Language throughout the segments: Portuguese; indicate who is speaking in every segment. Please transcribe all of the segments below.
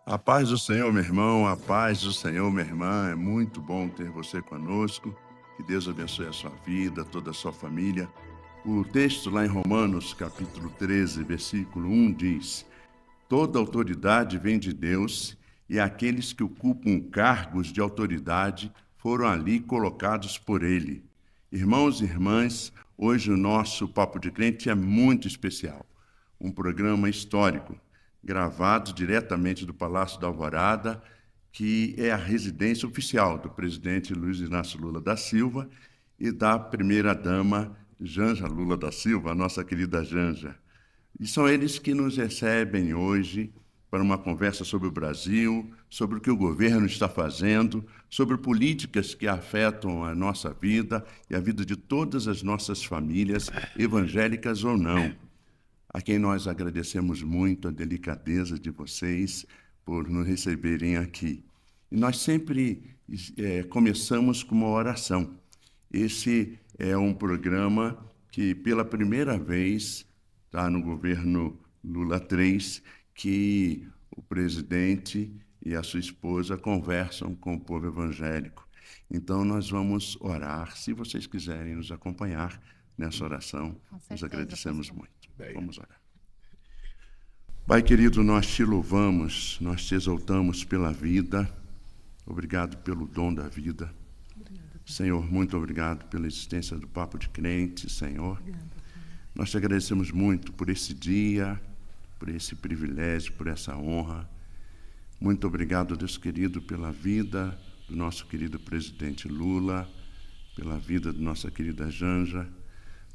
Speaker 1: A paz do Senhor, meu irmão, a paz do Senhor, minha irmã. É muito bom ter você conosco. Que Deus abençoe a sua vida, toda a sua família. O texto lá em Romanos, capítulo 13, versículo 1 diz: Toda autoridade vem de Deus e aqueles que ocupam cargos de autoridade foram ali colocados por Ele. Irmãos e irmãs, hoje o nosso Papo de Crente é muito especial. Um programa histórico, gravado diretamente do Palácio da Alvorada, que é a residência oficial do presidente Luiz Inácio Lula da Silva e da primeira-dama Janja Lula da Silva, a nossa querida Janja. E são eles que nos recebem hoje para uma conversa sobre o Brasil, sobre o que o governo está fazendo, sobre políticas que afetam a nossa vida e a vida de todas as nossas famílias, evangélicas ou não, a quem nós agradecemos muito a delicadeza de vocês por nos receberem aqui. E nós sempre começamos com uma oração. Esse é um programa que, pela primeira vez, está no governo Lula 3, que o presidente e a sua esposa conversam com o povo evangélico. Então, nós vamos orar. Se vocês quiserem nos acompanhar nessa oração, nós agradecemos muito. Vamos orar. Pai querido, nós te louvamos, nós te exaltamos pela vida. Obrigado pelo dom da vida. Senhor, muito obrigado pela existência do Papo de Crente, Senhor. Nós te agradecemos muito por esse dia, por esse privilégio, por essa honra. Muito obrigado, Deus querido, pela vida do nosso querido presidente Lula, pela vida de nossa querida Janja.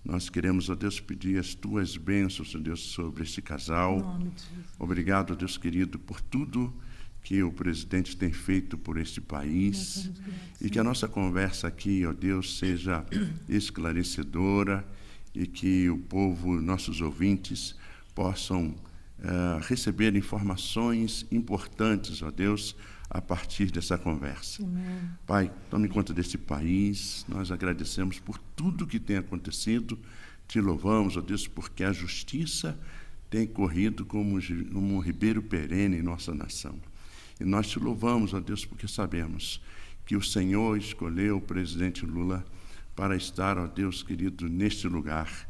Speaker 1: Nós queremos, ó Deus, pedir as tuas bênçãos, ó Deus, sobre esse casal. Obrigado, Deus querido, por tudo que o presidente tem feito por este país e que a nossa conversa aqui, ó Deus, seja esclarecedora e que o povo, nossos ouvintes, possam receber informações importantes, ó Deus, a partir dessa conversa. Amém. Pai, tome conta desse país, nós agradecemos por tudo que tem acontecido, te louvamos, ó Deus, porque a justiça tem corrido como um ribeiro perene em nossa nação. E nós te louvamos, ó Deus, porque sabemos que o Senhor escolheu o presidente Lula para estar, ó Deus querido, neste lugar.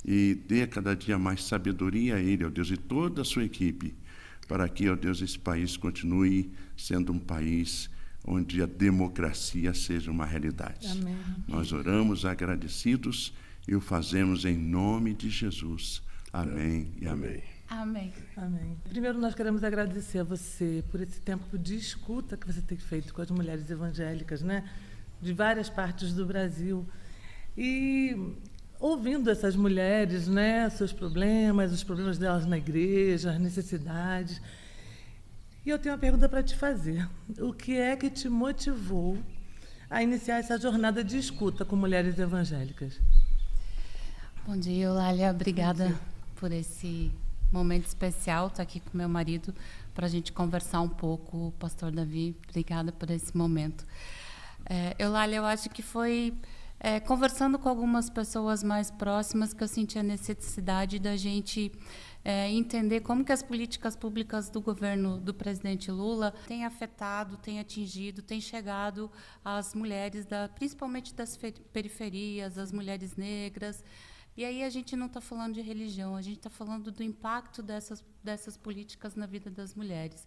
Speaker 1: E dê cada dia mais sabedoria a ele, ó Deus, e toda a sua equipe, para que, ó Deus, esse país continue sendo um país onde a democracia seja uma realidade. Amém. Nós oramos agradecidos e o fazemos em nome de Jesus. Amém e amém.
Speaker 2: Amém.
Speaker 3: Amém. Primeiro, nós queremos agradecer a você por esse tempo de escuta que você tem feito com as mulheres evangélicas, né? De várias partes do Brasil. E ouvindo essas mulheres, né? Seus problemas, os problemas delas na igreja, as necessidades. E eu tenho uma pergunta para te fazer. O que é que te motivou a iniciar essa jornada de escuta com mulheres evangélicas?
Speaker 2: Bom dia, Eulália. Obrigada por esse momento especial, estar aqui com meu marido para a gente conversar um pouco. Pastor Davi, obrigada por esse momento. Eulália, eu acho que foi conversando com algumas pessoas mais próximas que eu senti a necessidade da gente entender como que as políticas públicas do governo do presidente Lula têm afetado, têm atingido, têm chegado às mulheres, principalmente das periferias, as mulheres negras. E aí a gente não está falando de religião, a gente está falando do impacto dessas políticas na vida das mulheres.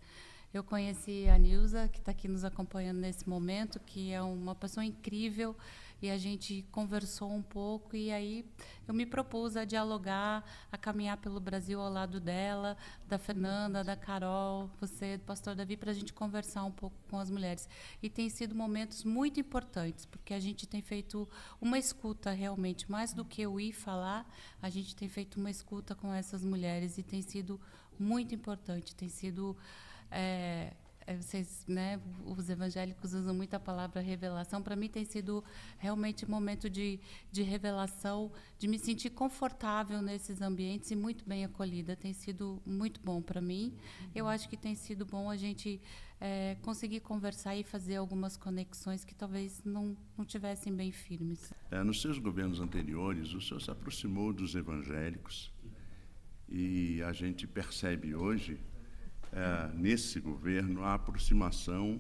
Speaker 2: Eu conheci a Nilza, que está aqui nos acompanhando nesse momento, que é uma pessoa incrível, e a gente conversou um pouco, e aí eu me propus a dialogar, a caminhar pelo Brasil ao lado dela, da Fernanda, da Carol, você, do pastor Davi, para a gente conversar um pouco com as mulheres. E tem sido momentos muito importantes, porque a gente tem feito uma escuta realmente, mais do que eu ir falar, a gente tem feito uma escuta com essas mulheres, e tem sido muito importante, tem sido... vocês, né, os evangélicos usam muito a palavra revelação. Para mim tem sido realmente um momento de revelação, de me sentir confortável nesses ambientes e muito bem acolhida. Tem sido muito bom para mim. Eu acho que tem sido bom a gente conseguir conversar e fazer algumas conexões que talvez não tivessem bem firmes.
Speaker 1: Nos seus governos anteriores, o senhor se aproximou dos evangélicos e a gente percebe hoje nesse governo, a aproximação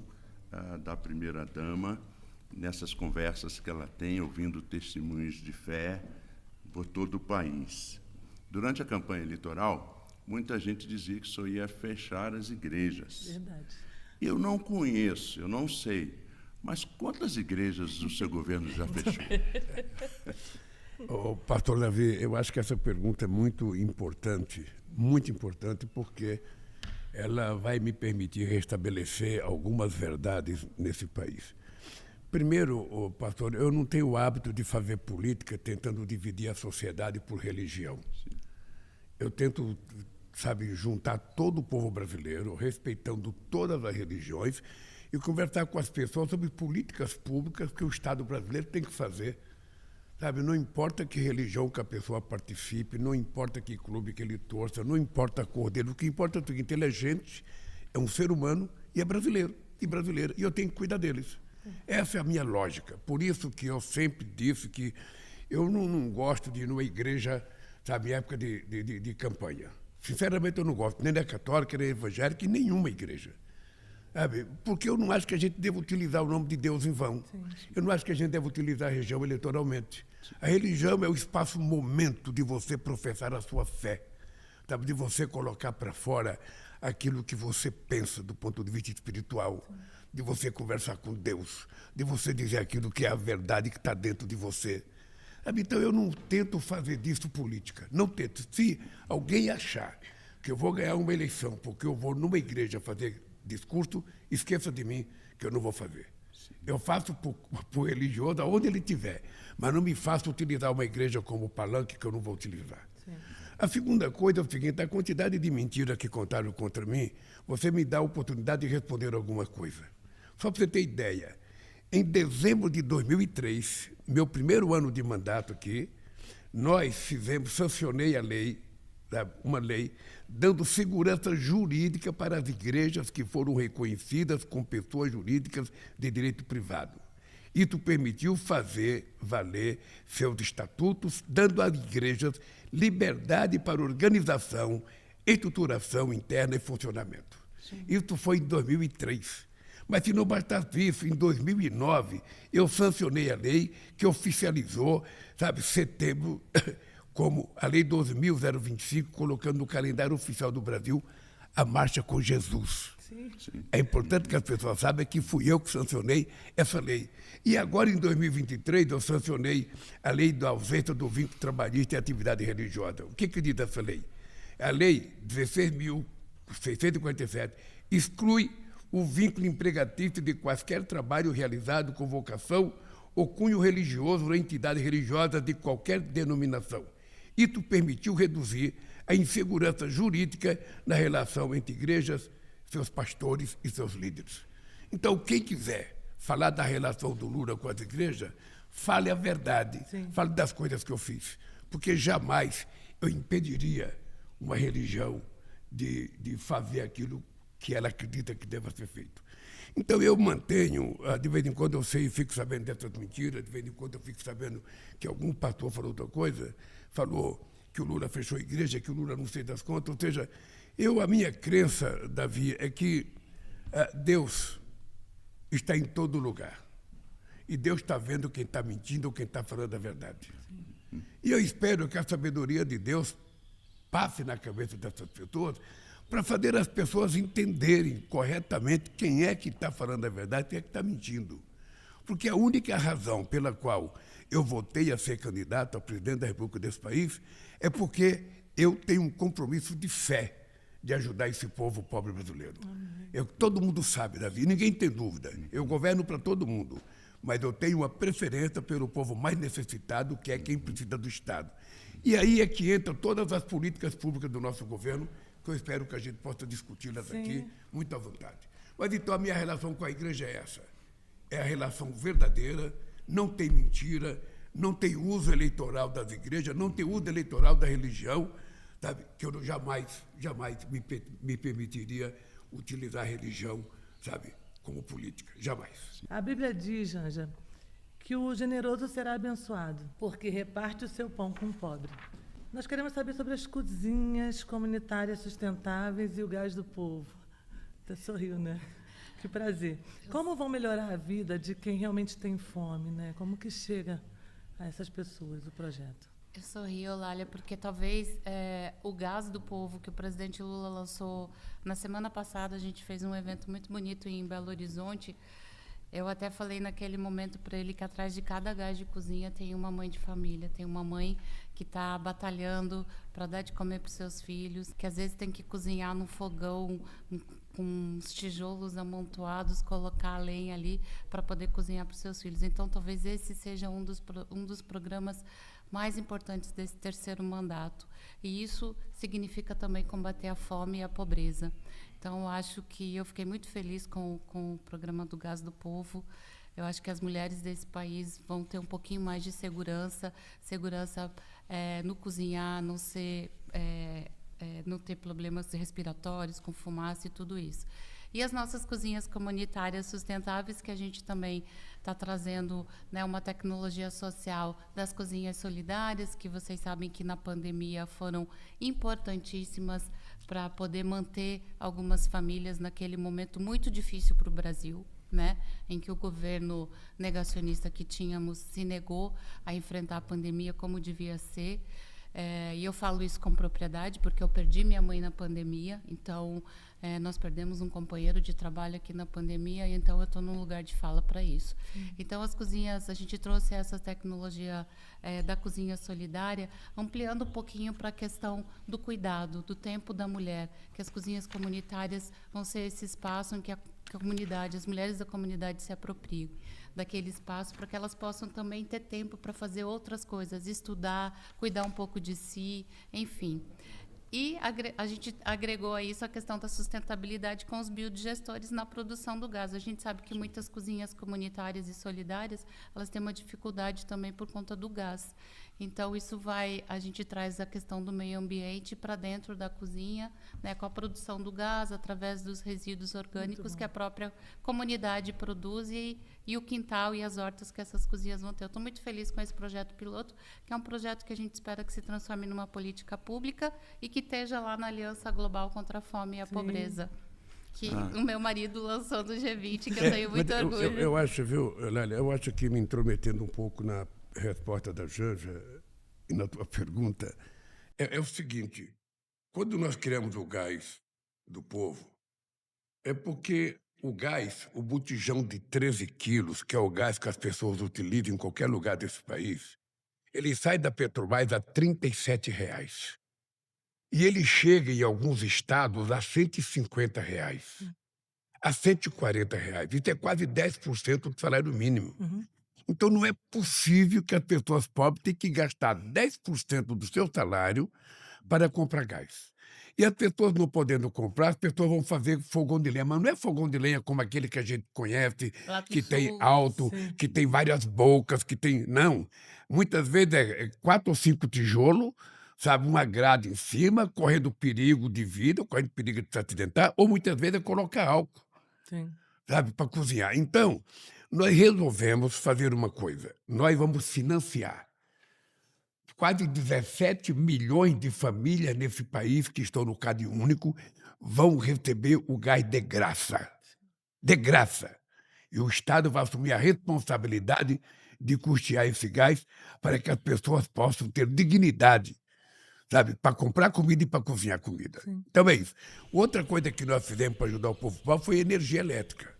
Speaker 1: da primeira-dama nessas conversas que ela tem, ouvindo testemunhos de fé por todo o país. Durante a campanha eleitoral, muita gente dizia que só ia fechar as igrejas.
Speaker 3: Verdade.
Speaker 1: Eu não conheço, eu não sei, mas quantas igrejas o seu governo já fechou?
Speaker 4: Pastor Davi, eu acho que essa pergunta é muito importante, porque ela vai me permitir restabelecer algumas verdades nesse país. Primeiro, pastor, eu não tenho o hábito de fazer política tentando dividir a sociedade por religião. Eu tento, juntar todo o povo brasileiro, respeitando todas as religiões, e conversar com as pessoas sobre políticas públicas que o Estado brasileiro tem que fazer. Não importa que religião que a pessoa participe, não importa que clube que ele torça, não importa a cor dele, o que importa é o seguinte: ele é gente, é um ser humano e é brasileiro e brasileira, e eu tenho que cuidar deles. Essa é a minha lógica. Por isso que eu sempre disse que eu não gosto de ir numa igreja, em época de campanha. Sinceramente, eu não gosto nem da católica, nem da evangélica, e nenhuma igreja. Porque eu não acho que a gente deva utilizar o nome de Deus em vão. Sim. Eu não acho que a gente deve utilizar a religião eleitoralmente. Sim. A religião é o espaço, momento de você professar a sua fé, de você colocar para fora aquilo que você pensa do ponto de vista espiritual, sim, de você conversar com Deus, de você dizer aquilo que é a verdade que está dentro de você. Então, eu não tento fazer disso política, não tento. Se alguém achar que eu vou ganhar uma eleição porque eu vou numa igreja fazer discurso, esqueça de mim, que eu não vou fazer. Sim. Eu faço para o religioso aonde ele estiver, mas não me faço utilizar uma igreja como palanque, que eu não vou utilizar. Sim. A segunda coisa é o seguinte: a quantidade de mentiras que contaram contra mim, você me dá a oportunidade de responder alguma coisa. Só para você ter ideia, em dezembro de 2003, meu primeiro ano de mandato aqui, sancionei a lei, uma lei, dando segurança jurídica para as igrejas que foram reconhecidas como pessoas jurídicas de direito privado. Isso permitiu fazer valer seus estatutos, dando às igrejas liberdade para organização, estruturação interna e funcionamento. Sim. Isso foi em 2003. Mas se não bastasse isso, em 2009, eu sancionei a lei que oficializou, setembro, como a Lei 12.025, colocando no calendário oficial do Brasil a Marcha com Jesus. Sim. É importante que as pessoas saibam que fui eu que sancionei essa lei. E agora, em 2023, eu sancionei a Lei da ausência do vínculo trabalhista e atividade religiosa. O que diz essa lei? A Lei 16.647 exclui o vínculo empregatício de quaisquer trabalho realizado com vocação ou cunho religioso ou entidade religiosa de qualquer denominação. Isso permitiu reduzir a insegurança jurídica na relação entre igrejas, seus pastores e seus líderes. Então, quem quiser falar da relação do Lula com as igrejas, fale a verdade, sim, fale das coisas que eu fiz, porque jamais eu impediria uma religião de fazer aquilo que ela acredita que deva ser feito. Então, eu mantenho, de vez em quando eu fico sabendo dessas mentiras, de vez em quando eu fico sabendo que algum pastor falou outra coisa, falou que o Lula fechou a igreja, que o Lula não sei das contas. Ou seja, a minha crença, Davi, é que Deus está em todo lugar. E Deus está vendo quem está mentindo ou quem está falando a verdade. Sim. E eu espero que a sabedoria de Deus passe na cabeça dessas pessoas para fazer as pessoas entenderem corretamente quem é que está falando a verdade e quem é que está mentindo. Porque a única razão pela qual eu votei a ser candidato a presidente da República desse país é porque eu tenho um compromisso de fé de ajudar esse povo pobre brasileiro. Todo mundo sabe, Davi, ninguém tem dúvida. Eu governo para todo mundo, mas eu tenho uma preferência pelo povo mais necessitado, que é quem precisa do Estado. E aí é que entram todas as políticas públicas do nosso governo, que eu espero que a gente possa discuti-las aqui, muito à vontade. Mas então a minha relação com a igreja é essa. É a relação verdadeira, não tem mentira, não tem uso eleitoral das igrejas, não tem uso eleitoral da religião, sabe? Que eu jamais me permitiria utilizar a religião, como política. Jamais.
Speaker 3: A Bíblia diz, Janja, que o generoso será abençoado, porque reparte o seu pão com o pobre. Nós queremos saber sobre as cozinhas comunitárias sustentáveis e o gás do povo. Até sorriu, né? Que prazer. Como vão melhorar a vida de quem realmente tem fome, né? Como que chega a essas pessoas o projeto?
Speaker 2: Eu sorri, Eulália, porque talvez o Gás do Povo, que o presidente Lula lançou na semana passada, a gente fez um evento muito bonito em Belo Horizonte. Eu até falei naquele momento para ele que atrás de cada gás de cozinha tem uma mãe de família, tem uma mãe que está batalhando para dar de comer para os seus filhos, que às vezes tem que cozinhar no fogão com os tijolos amontoados, colocar a lenha ali para poder cozinhar para os seus filhos. Então, talvez esse seja um dos programas mais importantes desse terceiro mandato. E isso significa também combater a fome e a pobreza. Então, eu acho que eu fiquei muito feliz com o programa do Gás do Povo. Eu acho que as mulheres desse país vão ter um pouquinho mais de segurança no cozinhar, não ter problemas respiratórios com fumaça e tudo isso. E as nossas cozinhas comunitárias sustentáveis, que a gente também está trazendo, né, uma tecnologia social das cozinhas solidárias, que vocês sabem que na pandemia foram importantíssimas para poder manter algumas famílias naquele momento muito difícil para o Brasil, né, em que o governo negacionista que tínhamos se negou a enfrentar a pandemia como devia ser. E eu falo isso com propriedade, porque eu perdi minha mãe na pandemia, então nós perdemos um companheiro de trabalho aqui na pandemia, e então eu estou num lugar de fala para isso. Então, as cozinhas, a gente trouxe essa tecnologia da cozinha solidária, ampliando um pouquinho para a questão do cuidado, do tempo da mulher, que as cozinhas comunitárias vão ser esse espaço em que a comunidade, as mulheres da comunidade se apropriem daquele espaço para que elas possam também ter tempo para fazer outras coisas, estudar, cuidar um pouco de si, enfim. E a gente agregou a isso a questão da sustentabilidade com os biodigestores na produção do gás. A gente sabe que muitas cozinhas comunitárias e solidárias, elas têm uma dificuldade também por conta do gás. Então, a gente traz a questão do meio ambiente para dentro da cozinha, né, com a produção do gás, através dos resíduos orgânicos que a própria comunidade produz e o quintal e as hortas que essas cozinhas vão ter. Eu estou muito feliz com esse projeto piloto, que é um projeto que a gente espera que se transforme numa política pública e que esteja lá na Aliança Global contra a Fome e a Pobreza, que o meu marido lançou no G20, que eu tenho muito orgulho.
Speaker 4: Eu acho, viu, Lélia, eu acho que me intrometendo um pouco na resposta da Janja e na tua pergunta, é o seguinte: quando nós criamos o Gás do Povo, é porque o gás, o botijão de 13 quilos, que é o gás que as pessoas utilizam em qualquer lugar desse país, ele sai da Petrobras a R$ 37,00. E ele chega em alguns estados a R$ 150,00, a R$ 140,00. Isso é quase 10% do salário mínimo. Então, não é possível que as pessoas pobres tenham que gastar 10% do seu salário para comprar gás. E as pessoas não podendo comprar, as pessoas vão fazer fogão de lenha. Mas não é fogão de lenha como aquele que a gente conhece, que tem alto, que tem várias bocas, que tem... Não. Muitas vezes é 4 ou 5 tijolos, sabe, uma grade em cima, correndo perigo de vida, correndo perigo de se acidentar, ou muitas vezes é colocar álcool, sabe, para cozinhar. Então, nós resolvemos fazer uma coisa. Nós vamos financiar quase 17 milhões de famílias nesse país que estão no Cade Único, vão receber o gás de graça. De graça. E o Estado vai assumir a responsabilidade de custear esse gás para que as pessoas possam ter dignidade, sabe, para comprar comida e para cozinhar comida. Então é isso. Outra coisa que nós fizemos para ajudar o povo pobre foi energia elétrica.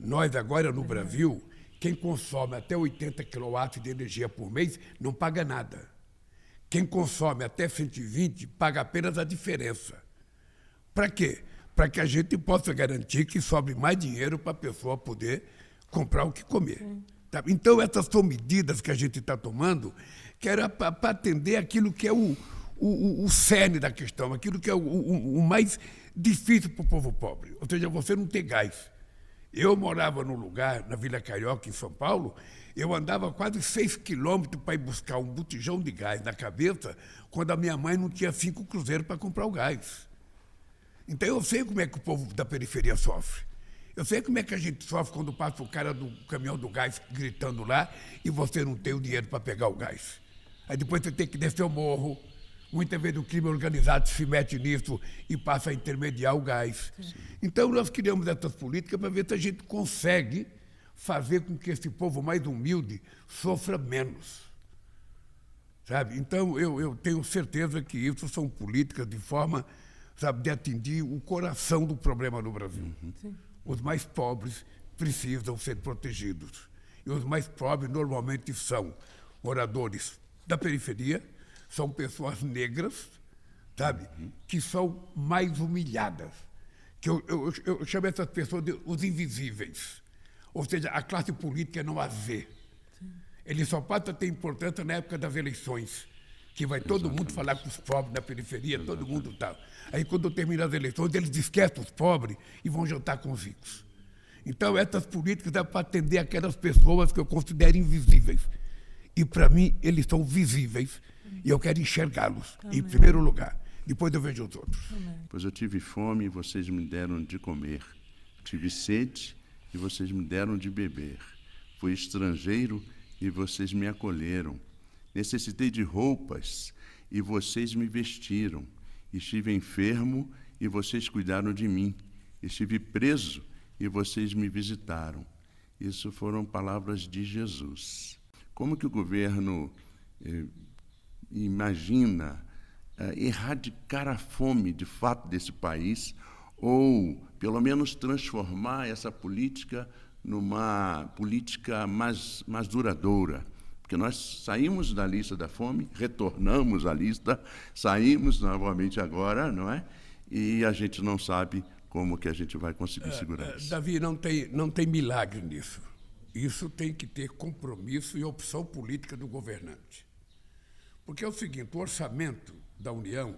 Speaker 4: Nós agora no Brasil, quem consome até 80 kW de energia por mês não paga nada. Quem consome até 120 paga apenas a diferença. Para quê? Para que a gente possa garantir que sobre mais dinheiro para a pessoa poder comprar o que comer. Tá? Então, essas são medidas que a gente está tomando, que era para atender aquilo que é o cerne da questão, aquilo que é o mais difícil para o povo pobre. Ou seja, você não ter gás. Eu morava num lugar, na Vila Carioca, em São Paulo, eu andava quase 6 quilômetros para ir buscar um botijão de gás na cabeça, quando a minha mãe não tinha 5 cruzeiros para comprar o gás. Então eu sei como é que o povo da periferia sofre. Eu sei como é que a gente sofre quando passa o cara do caminhão do gás gritando lá e você não tem o dinheiro para pegar o gás. Aí depois você tem que descer o morro, Muitas vezes o crime organizado se mete nisso e passa a intermediar o gás. Então, nós criamos essas políticas para ver se a gente consegue fazer com que esse povo mais humilde sofra menos. Sabe? Então, eu tenho certeza que isso são políticas de forma, sabe, de atingir o coração do problema no Brasil. Os mais pobres precisam ser protegidos. E os mais pobres normalmente são moradores da periferia, são pessoas negras, sabe, que são mais humilhadas. Que eu chamo essas pessoas de os invisíveis. Ou seja, a classe política não as vê. Ele só passa a ter importância na época das eleições, que vai todo mundo falar com os pobres na periferia, todo mundo tal. Aí, quando termina as eleições, eles esquecem os pobres e vão jantar com os ricos. Então, essas políticas é para atender aquelas pessoas que eu considero invisíveis. E, para mim, eles são visíveis e eu quero enxergá-los, em primeiro lugar. Depois eu vejo os outros.
Speaker 1: Pois eu tive fome e vocês me deram de comer. Tive sede e vocês me deram de beber. Fui estrangeiro e vocês me acolheram. Necessitei de roupas e vocês me vestiram. Estive enfermo e vocês cuidaram de mim. Estive preso e vocês me visitaram. Isso foram palavras de Jesus. Como que o governo imagina erradicar a fome, de fato, desse país, ou, pelo menos, transformar essa política numa política mais duradoura? Porque nós saímos da lista da fome, retornamos à lista, saímos novamente agora, não é? E a gente não sabe como que a gente vai conseguir segurar isso.
Speaker 4: Davi, não tem milagre nisso. Isso tem que ter compromisso e opção política do governante. Porque é o seguinte, o orçamento da União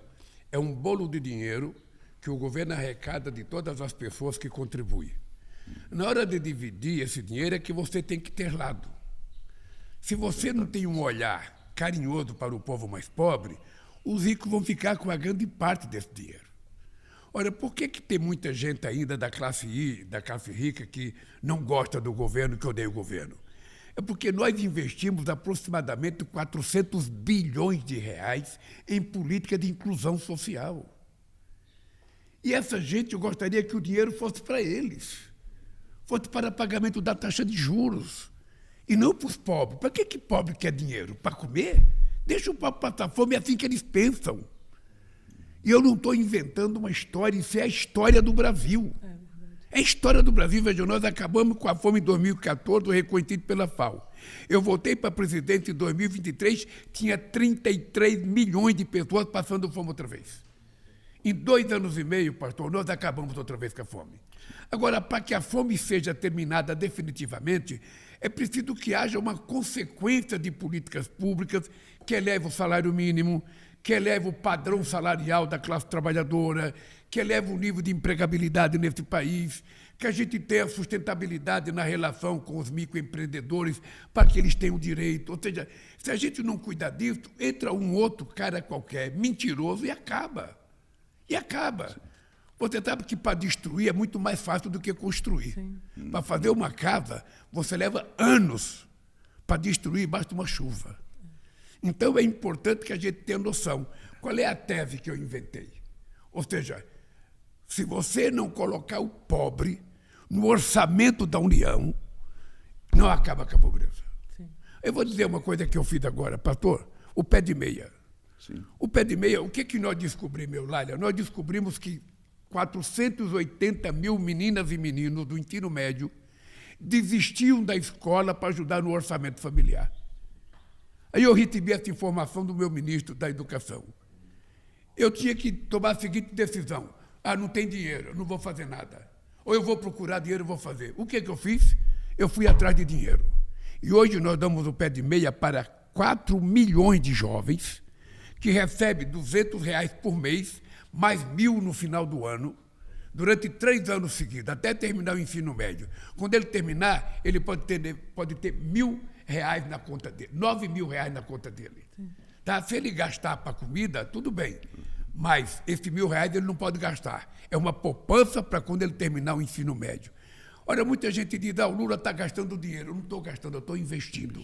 Speaker 4: é um bolo de dinheiro que o governo arrecada de todas as pessoas que contribuem. Na hora de dividir esse dinheiro é que você tem que ter lado. Se você não tem um olhar carinhoso para o povo mais pobre, os ricos vão ficar com a grande parte desse dinheiro. Olha, por que tem muita gente ainda da classe rica, que não gosta do governo, que odeia o governo? É porque nós investimos aproximadamente 400 bilhões de reais em política de inclusão social. E essa gente, eu gostaria que o dinheiro fosse para eles, fosse para pagamento da taxa de juros, e não para os pobres. Para que pobre quer dinheiro? Para comer? Deixa o pobre passar fome, é assim que eles pensam. E eu não estou inventando uma história, isso é a história do Brasil. É a história do Brasil. Veja, nós acabamos com a fome em 2014, reconhecido pela FAO. Eu voltei para presidente em 2023, tinha 33 milhões de pessoas passando fome outra vez. Em 2 anos e meio, pastor, nós acabamos outra vez com a fome. Agora, para que a fome seja terminada definitivamente, é preciso que haja uma consequência de políticas públicas que eleve o salário mínimo, que eleve o padrão salarial da classe trabalhadora, que eleve o nível de empregabilidade nesse país, que a gente tenha sustentabilidade na relação com os microempreendedores para que eles tenham direito. Ou seja, se a gente não cuidar disso, entra um outro cara qualquer, mentiroso, e acaba. E acaba. Você sabe que para destruir é muito mais fácil do que construir. Para fazer uma casa, você leva anos. Para destruir, basta uma chuva. Então, é importante que a gente tenha noção. Qual é a tese que eu inventei? Ou seja, se você não colocar o pobre no orçamento da União, não acaba com a pobreza. Sim. Eu vou dizer uma coisa que eu fiz agora, pastor, o pé de meia. Sim. O pé de meia, o que nós descobrimos, Eulália? Nós descobrimos que 480 mil meninas e meninos do ensino médio desistiam da escola para ajudar no orçamento familiar. Aí eu recebi essa informação do meu ministro da Educação. Eu tinha que tomar a seguinte decisão. Não tem dinheiro, eu não vou fazer nada. Ou eu vou procurar dinheiro, eu vou fazer. O que eu fiz? Eu fui atrás de dinheiro. E hoje nós damos o pé de meia para 4 milhões de jovens que recebem R$200 por mês, mais 1.000 no final do ano, durante 3 anos seguidos, até terminar o ensino médio. Quando ele terminar, ele pode ter R$1.000 na conta dele, R$9.000 na conta dele. Tá? Se ele gastar para comida, tudo bem, mas esse R$1.000 ele não pode gastar. É uma poupança para quando ele terminar o ensino médio. Olha, muita gente diz, o Lula está gastando dinheiro. Eu não estou gastando, eu estou investindo.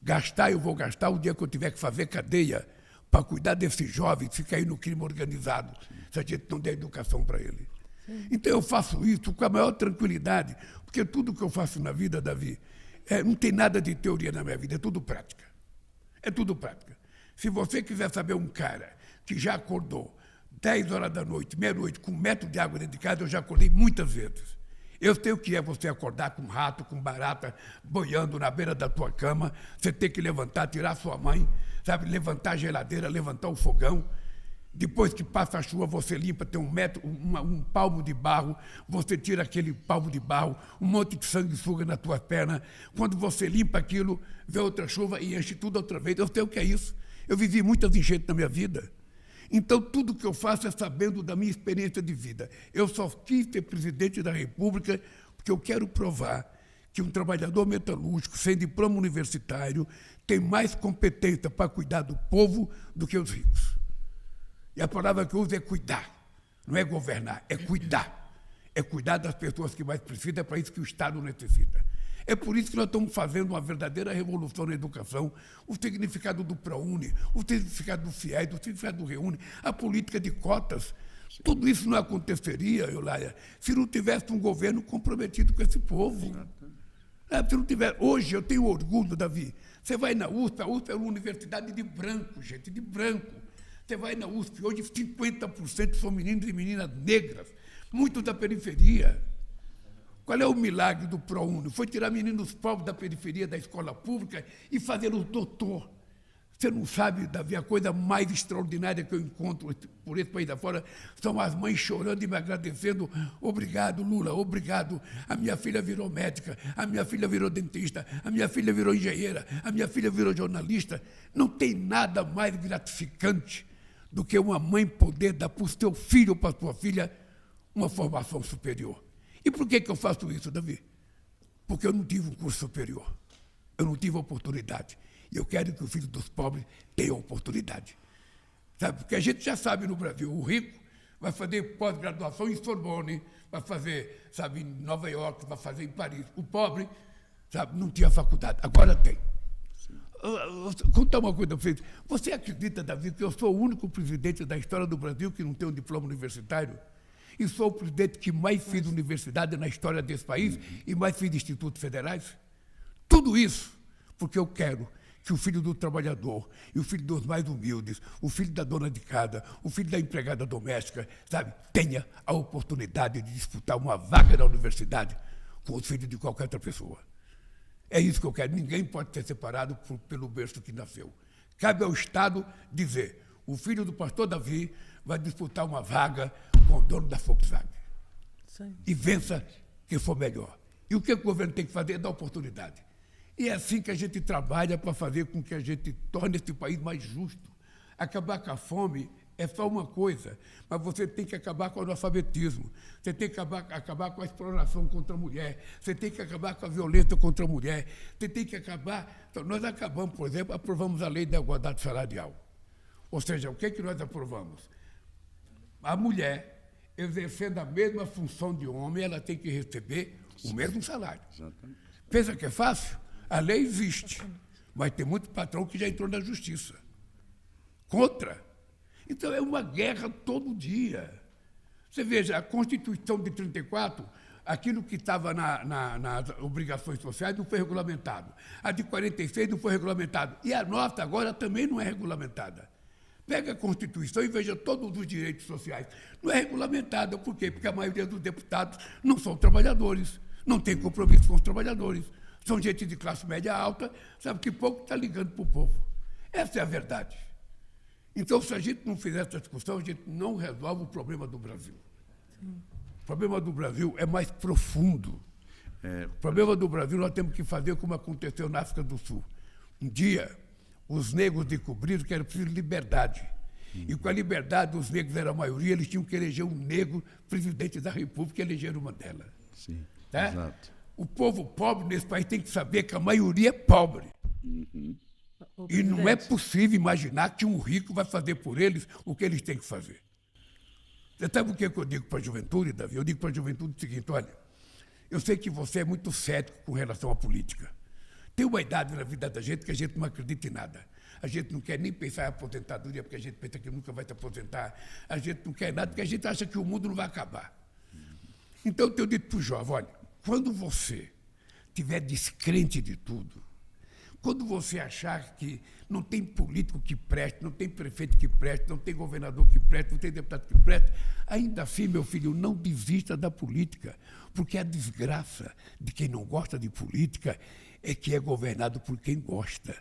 Speaker 4: Gastar, eu vou gastar o dia que eu tiver que fazer cadeia para cuidar desses jovens que caem no crime organizado, se a gente não der educação para ele. Então eu faço isso com a maior tranquilidade, porque tudo que eu faço na vida, Davi, não tem nada de teoria na minha vida, é tudo prática. É tudo prática. Se você quiser saber um cara que já acordou 10 horas da noite, meia-noite, com 1 metro de água dentro de casa, eu já acordei muitas vezes. Eu sei o que é você acordar com rato, com barata, boiando na beira da tua cama, você ter que levantar, tirar sua mãe, sabe, levantar a geladeira, levantar o fogão. Depois que passa a chuva, você limpa, tem 1 metro, um palmo de barro, você tira aquele palmo de barro, um monte de sanguessuga na tua perna. Quando você limpa aquilo, vê outra chuva e enche tudo outra vez. Eu sei o que é isso. Eu vivi muitas enchentes na minha vida. Então, tudo que eu faço é sabendo da minha experiência de vida. Eu só quis ser presidente da República porque eu quero provar que um trabalhador metalúrgico, sem diploma universitário, tem mais competência para cuidar do povo do que os ricos. E a palavra que eu uso é cuidar, não é governar, é cuidar. É cuidar das pessoas que mais precisam, é para isso que o Estado necessita. É por isso que nós estamos fazendo uma verdadeira revolução na educação, o significado do ProUni, o significado do FIES, o significado do REUNE, a política de cotas. Tudo isso não aconteceria, Eulália, se não tivesse um governo comprometido com esse povo. Se não tiver, hoje eu tenho orgulho, Davi. Você vai na USP, a USP é uma universidade de branco, gente, de branco. Você vai na USP, hoje 50% são meninos e meninas negras, muitos da periferia. Qual é o milagre do ProUni? Foi tirar meninos pobres da periferia da escola pública e fazê-los doutor. Você não sabe, Davi, a coisa mais extraordinária que eu encontro por esse país afora são as mães chorando e me agradecendo. Obrigado, Lula, obrigado. A minha filha virou médica, a minha filha virou dentista, a minha filha virou engenheira, a minha filha virou jornalista. Não tem nada mais gratificante do que uma mãe poder dar para o seu filho ou para a sua filha uma formação superior. E por que eu faço isso, Davi? Porque eu não tive um curso superior. Eu não tive oportunidade. E eu quero que o filho dos pobres tenha oportunidade. Sabe? Porque a gente já sabe no Brasil, o rico vai fazer pós-graduação em Sorbonne, vai fazer, sabe, em Nova York, vai fazer em Paris. O pobre, sabe, não tinha faculdade, agora tem. Contar uma coisa para vocês. Você acredita, Davi, que eu sou o único presidente da história do Brasil que não tem um diploma universitário? E sou o presidente que mais fiz universidade na história desse país e mais fiz institutos federais? Tudo isso porque eu quero que o filho do trabalhador e o filho dos mais humildes, o filho da dona de casa, o filho da empregada doméstica, sabe, tenha a oportunidade de disputar uma vaga na universidade com os filhos de qualquer outra pessoa. É isso que eu quero. Ninguém pode ser separado pelo berço que nasceu. Cabe ao Estado dizer, o filho do pastor Davi vai disputar uma vaga com o dono da Volkswagen. Sim. E vença quem for melhor. E o que o governo tem que fazer é dar oportunidade. E é assim que a gente trabalha para fazer com que a gente torne esse país mais justo. Acabar com a fome é só uma coisa, mas você tem que acabar com o analfabetismo, você tem que acabar com a exploração contra a mulher, você tem que acabar com a violência contra a mulher, você tem que acabar... Então, nós acabamos, por exemplo, aprovamos a lei da igualdade salarial. Ou seja, o que é que nós aprovamos? A mulher, exercendo a mesma função de homem, ela tem que receber o mesmo salário. Exatamente. Pensa que é fácil? A lei existe, mas tem muito patrão que já entrou na justiça. Contra. Então, é uma guerra todo dia. Você veja, a Constituição de 34, aquilo que estava nas obrigações sociais não foi regulamentado. A de 46 não foi regulamentado. E a nossa agora também não é regulamentada. Pega a Constituição e veja todos os direitos sociais. Não é regulamentada. Por quê? Porque a maioria dos deputados não são trabalhadores, não tem compromisso com os trabalhadores. São gente de classe média alta, sabe que pouco está ligando para o povo. Essa é a verdade. Então, se a gente não fizer essa discussão, a gente não resolve o problema do Brasil. Sim. O problema do Brasil é mais profundo. O problema do Brasil nós temos que fazer como aconteceu na África do Sul. Um dia, os negros descobriram que era preciso liberdade. E com a liberdade, os negros eram a maioria, eles tinham que eleger um negro presidente da República e elegeram Mandela. Sim, tá? Exato. O povo pobre nesse país tem que saber que a maioria é pobre. Uhum. E não é possível imaginar que um rico vai fazer por eles o que eles têm que fazer. Você sabe o que eu digo para a juventude, Davi? Eu digo para a juventude o seguinte, olha, eu sei que você é muito cético com relação à política. Tem uma idade na vida da gente que a gente não acredita em nada. a gente não quer nem pensar em aposentadoria, porque a gente pensa que nunca vai se aposentar, a gente não quer nada, porque a gente acha que o mundo não vai acabar. Então, eu tenho dito para o jovem, olha, quando você estiver descrente de tudo, quando você achar que não tem político que preste, não tem prefeito que preste, não tem governador que preste, não tem deputado que preste, ainda assim, meu filho, não desista da política, porque a desgraça de quem não gosta de política é que é governado por quem gosta.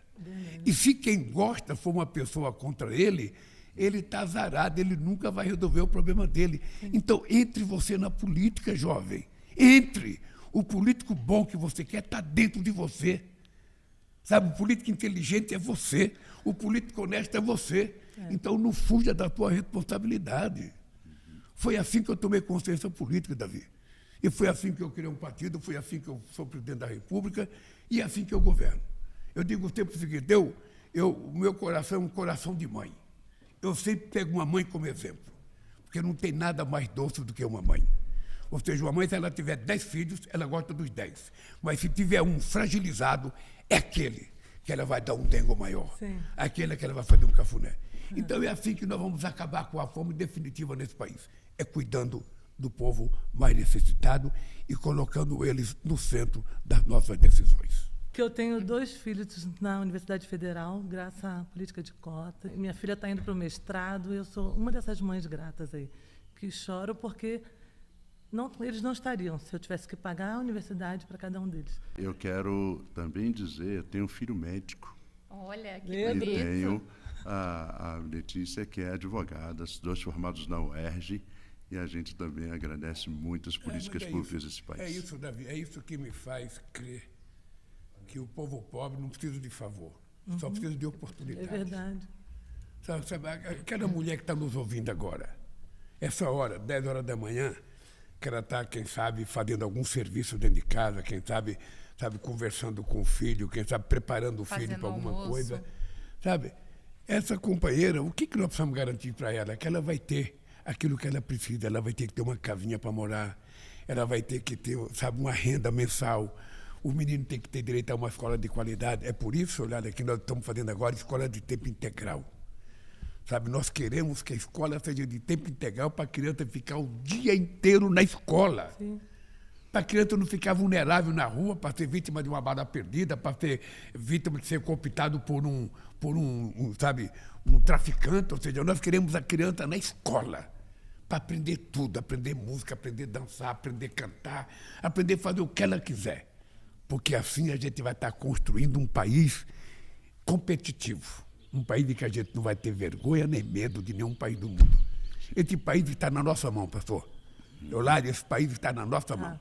Speaker 4: E se quem gosta for uma pessoa contra ele está azarado, ele nunca vai resolver o problema dele. Então, entre você na política, jovem. Entre. O político bom que você quer está dentro de você. Sabe, o político inteligente é você. O político honesto é você. Então, não fuja da tua responsabilidade. Foi assim que eu tomei consciência política, Davi. E foi assim que eu criei um partido, foi assim que eu sou presidente da República e é assim que eu governo. Eu digo sempre o seguinte, o meu coração é um coração de mãe. Eu sempre pego uma mãe como exemplo, porque não tem nada mais doce do que uma mãe. Ou seja, uma mãe, se ela tiver 10 filhos, ela gosta dos 10. Mas se tiver um fragilizado, é aquele que ela vai dar um dengo maior. Sim. Aquele que ela vai fazer um cafuné. Então é assim que nós vamos acabar com a fome definitiva nesse país. É cuidando do povo mais necessitado e colocando eles no centro das nossas decisões.
Speaker 3: Que eu tenho 2 filhos na Universidade Federal, graças à política de cota. Minha filha está indo para o mestrado. Eu sou uma dessas mães gratas aí, que choro porque eles não estariam se eu tivesse que pagar a universidade para cada um deles.
Speaker 1: Eu quero também dizer, eu tenho um filho médico.
Speaker 2: Olha, que
Speaker 1: bonito. E tenho a Letícia, que é advogada, os 2 formados na UERJ, e a gente também agradece muito as políticas públicas desse país.
Speaker 4: É isso, Davi, é isso que me faz crer que o povo pobre não precisa de favor, só precisa de oportunidade.
Speaker 3: É verdade.
Speaker 4: Sabe, aquela mulher que está nos ouvindo agora, essa hora, 10 horas da manhã, que ela está, quem sabe, fazendo algum serviço dentro de casa, quem sabe conversando com o filho, quem sabe preparando o filho para alguma coisa. Sabe, essa companheira, o que nós precisamos garantir para ela? Que ela vai ter aquilo que ela precisa, ela vai ter que ter uma casinha para morar, ela vai ter que ter, sabe, uma renda mensal. O menino tem que ter direito a uma escola de qualidade. É por isso, olha, que nós estamos fazendo agora escola de tempo integral. Sabe, nós queremos que a escola seja de tempo integral para a criança ficar o dia inteiro na escola. Para a criança não ficar vulnerável na rua, para ser vítima de uma bala perdida, para ser vítima de ser cooptado por um traficante. Ou seja, nós queremos a criança na escola para aprender tudo, aprender música, aprender a dançar, aprender a cantar, aprender a fazer o que ela quiser. Porque assim a gente vai estar construindo um país competitivo. Um país em que a gente não vai ter vergonha nem medo de nenhum país do mundo. Esse país está na nossa mão, pastor. Eulália, esse país está na nossa mão.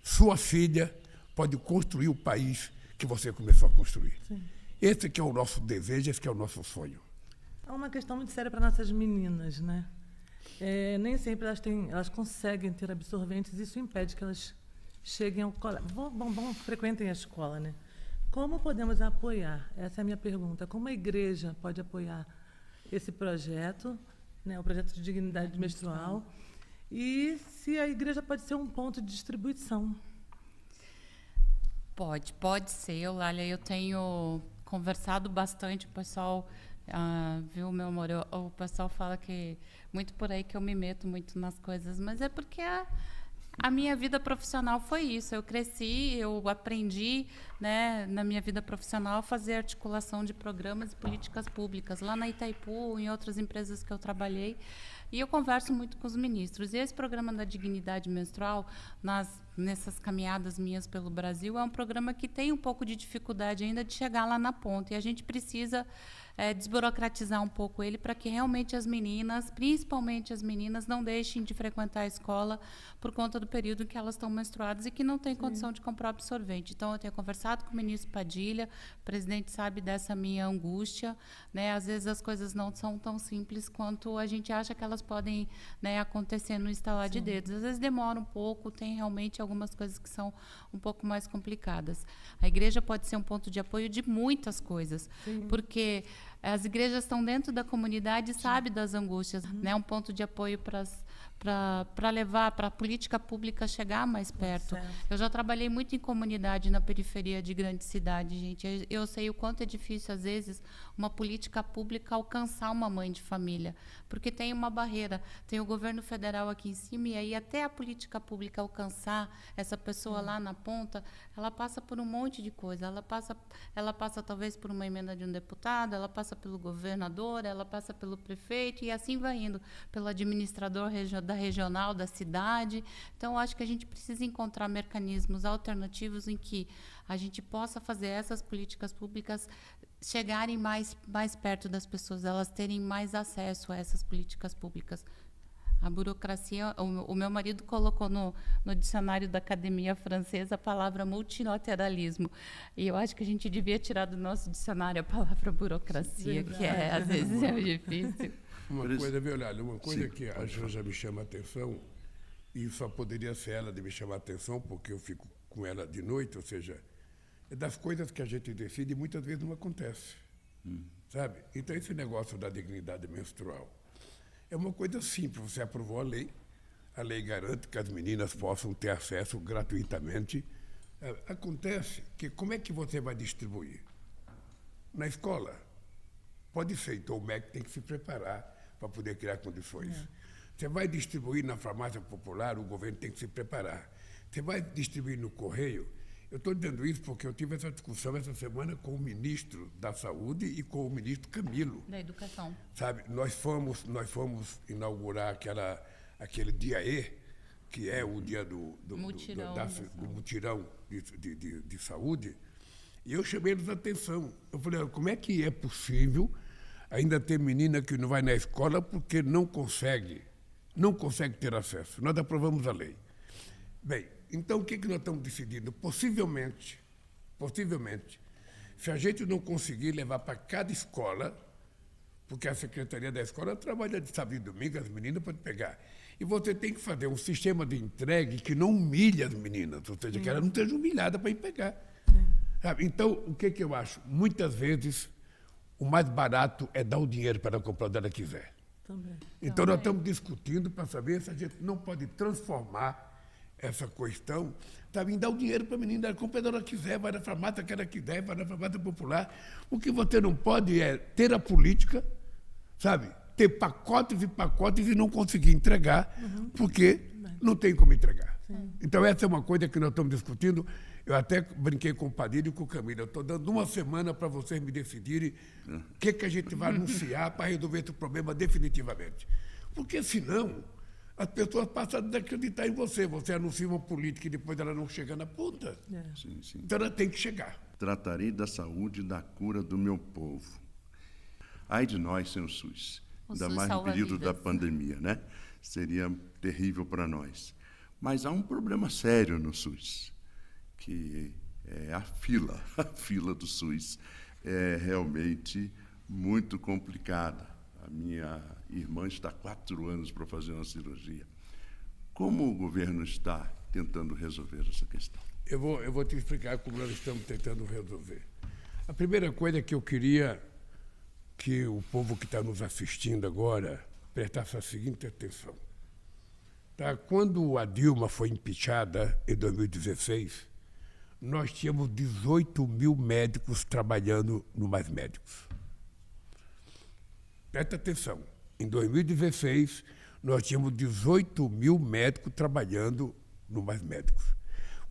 Speaker 4: Sua filha pode construir o país que você começou a construir. Sim. Esse que é o nosso desejo, esse que é o nosso sonho.
Speaker 3: É uma questão muito séria para nossas meninas, né? Nem sempre elas conseguem ter absorventes, isso impede que elas cheguem ao colégio. Frequentem a escola, né? Como podemos apoiar? Essa é a minha pergunta. Como a igreja pode apoiar esse projeto, né, o projeto de dignidade menstrual? E se a igreja pode ser um ponto de distribuição?
Speaker 2: Pode ser, Eulália. Eu tenho conversado bastante, o pessoal, viu, meu amor? O pessoal fala que muito por aí que eu me meto muito nas coisas, mas é porque a minha vida profissional foi isso. Eu cresci, eu aprendi, né, na minha vida profissional a fazer articulação de programas e políticas públicas lá na Itaipu, em outras empresas que eu trabalhei. E eu converso muito com os ministros. E esse programa da dignidade menstrual, nessas caminhadas minhas pelo Brasil, é um programa que tem um pouco de dificuldade ainda de chegar lá na ponta. E a gente precisa desburocratizar um pouco ele para que realmente as meninas, principalmente as meninas, não deixem de frequentar a escola por conta do período em que elas estão menstruadas e que não têm condição de comprar absorvente. Então, eu tenho conversado com o ministro Padilha, o presidente sabe dessa minha angústia, né? Às vezes as coisas não são tão simples quanto a gente acha que elas podem, né, acontecer no estalar de dedos. Às vezes demora um pouco, tem realmente algumas coisas que são um pouco mais complicadas. A igreja pode ser um ponto de apoio de muitas coisas, porque as igrejas estão dentro da comunidade e sabem das angústias, né? Um ponto de apoio para para levar, para a política pública chegar mais perto.
Speaker 3: Certo.
Speaker 2: Eu já trabalhei muito em comunidade na periferia de grandes cidades, gente. Eu sei o quanto é difícil, às vezes, uma política pública alcançar uma mãe de família, porque tem uma barreira. Tem o governo federal aqui em cima, e aí até a política pública alcançar essa pessoa lá na ponta, ela passa por um monte de coisa. Ela passa talvez por uma emenda de um deputado, ela passa pelo governador, ela passa pelo prefeito, e assim vai indo, pelo administrador da regional da cidade. Então, eu acho que a gente precisa encontrar mecanismos alternativos em que a gente possa fazer essas políticas públicas chegarem mais perto das pessoas, elas terem mais acesso a essas políticas públicas. A burocracia, o meu marido colocou no dicionário da Academia Francesa a palavra multilateralismo. E eu acho que a gente devia tirar do nosso dicionário a palavra burocracia, que às vezes é difícil.
Speaker 4: Uma coisa, Violálio, uma coisa
Speaker 1: Sim,
Speaker 4: que a Janja me chama a atenção, e só poderia ser ela de me chamar a atenção, porque eu fico com ela de noite, ou seja, é das coisas que a gente decide e muitas vezes não acontece. Sabe? Então, esse negócio da dignidade menstrual é uma coisa simples. Você aprovou a lei garante que as meninas possam ter acesso gratuitamente. Acontece que como é que você vai distribuir? Na escola? Pode ser, então o MEC tem que se preparar para poder criar condições. Você vai distribuir na farmácia popular, o governo tem que se preparar. Você vai distribuir no correio. Eu estou dizendo isso porque eu tive essa discussão essa semana com o ministro da Saúde e com o ministro Camilo.
Speaker 2: Da Educação.
Speaker 4: Sabe, nós fomos inaugurar aquele dia E, que é o dia do mutirão de saúde, e eu chamei eles a atenção. Eu falei, como é que é possível ainda ter menina que não vai na escola porque não consegue ter acesso? Nós aprovamos a lei. Bem, então o que nós estamos decidindo? Possivelmente, se a gente não conseguir levar para cada escola, porque a Secretaria da Escola trabalha de sábado e domingo, as meninas podem pegar. E você tem que fazer um sistema de entrega que não humilhe as meninas, ou seja, que elas não estejam humilhadas para ir pegar. Sabe? Então, o que eu acho? Muitas vezes, o mais barato é dar o dinheiro para ela comprar onde ela quiser.
Speaker 3: Também.
Speaker 4: Então, nós estamos discutindo para saber se a gente não pode transformar essa questão, sabe, em dar o dinheiro para a menina, ela compra onde ela quiser, vai na farmácia que ela quiser, vai na farmácia popular. O que você não pode é ter a política, sabe, ter pacotes e pacotes e não conseguir entregar, porque não tem como entregar. Então, essa é uma coisa que nós estamos discutindo. Eu até brinquei com o Padilha e com o Camilo. Eu estou dando uma semana para vocês me decidirem o que a gente vai anunciar para resolver esse problema definitivamente. Porque, senão, as pessoas passam a desacreditar em você. Você anuncia uma política e depois ela não chega na ponta.
Speaker 1: Sim, sim.
Speaker 4: Então, ela tem que chegar.
Speaker 1: Tratarei da saúde e da cura do meu povo. Ai de nós sem o SUS. Ainda
Speaker 2: SUS
Speaker 1: mais no
Speaker 2: salva
Speaker 1: período da
Speaker 2: vidas.
Speaker 1: pandemia, né? Seria terrível para nós. Mas há um problema sério no SUS, que é a fila do SUS. É realmente muito complicada. A minha irmã está há 4 anos para fazer uma cirurgia. Como o governo está tentando resolver essa questão?
Speaker 4: Eu vou te explicar como nós estamos tentando resolver. A primeira coisa que eu queria que o povo que está nos assistindo agora prestasse a seguinte atenção. Tá? Quando a Dilma foi impeachada em 2016, nós tínhamos 18 mil médicos trabalhando no Mais Médicos. Presta atenção. Em 2016, nós tínhamos 18 mil médicos trabalhando no Mais Médicos.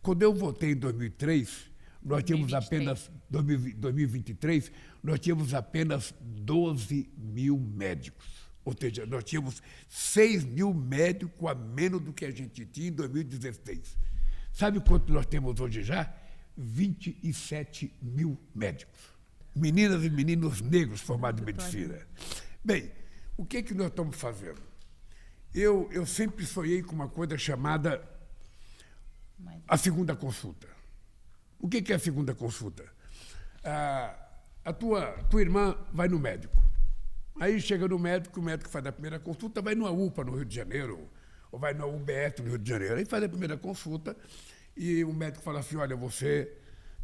Speaker 4: Quando eu votei em 2003, nós tínhamos apenas 2023, nós tínhamos apenas 12 mil médicos. Ou seja, nós tínhamos 6 mil médicos a menos do que a gente tinha em 2016. Sabe quanto nós temos hoje já? 27 mil médicos. Meninas e meninos negros formados em medicina. Bem, o que nós estamos fazendo? Eu sempre sonhei com uma coisa chamada a segunda consulta. O que é a segunda consulta? A tua irmã vai no médico. Aí chega no médico, o médico faz a primeira consulta, vai numa UPA no Rio de Janeiro, ou vai na UBS no Rio de Janeiro. Aí faz a primeira consulta e o médico fala assim, olha, você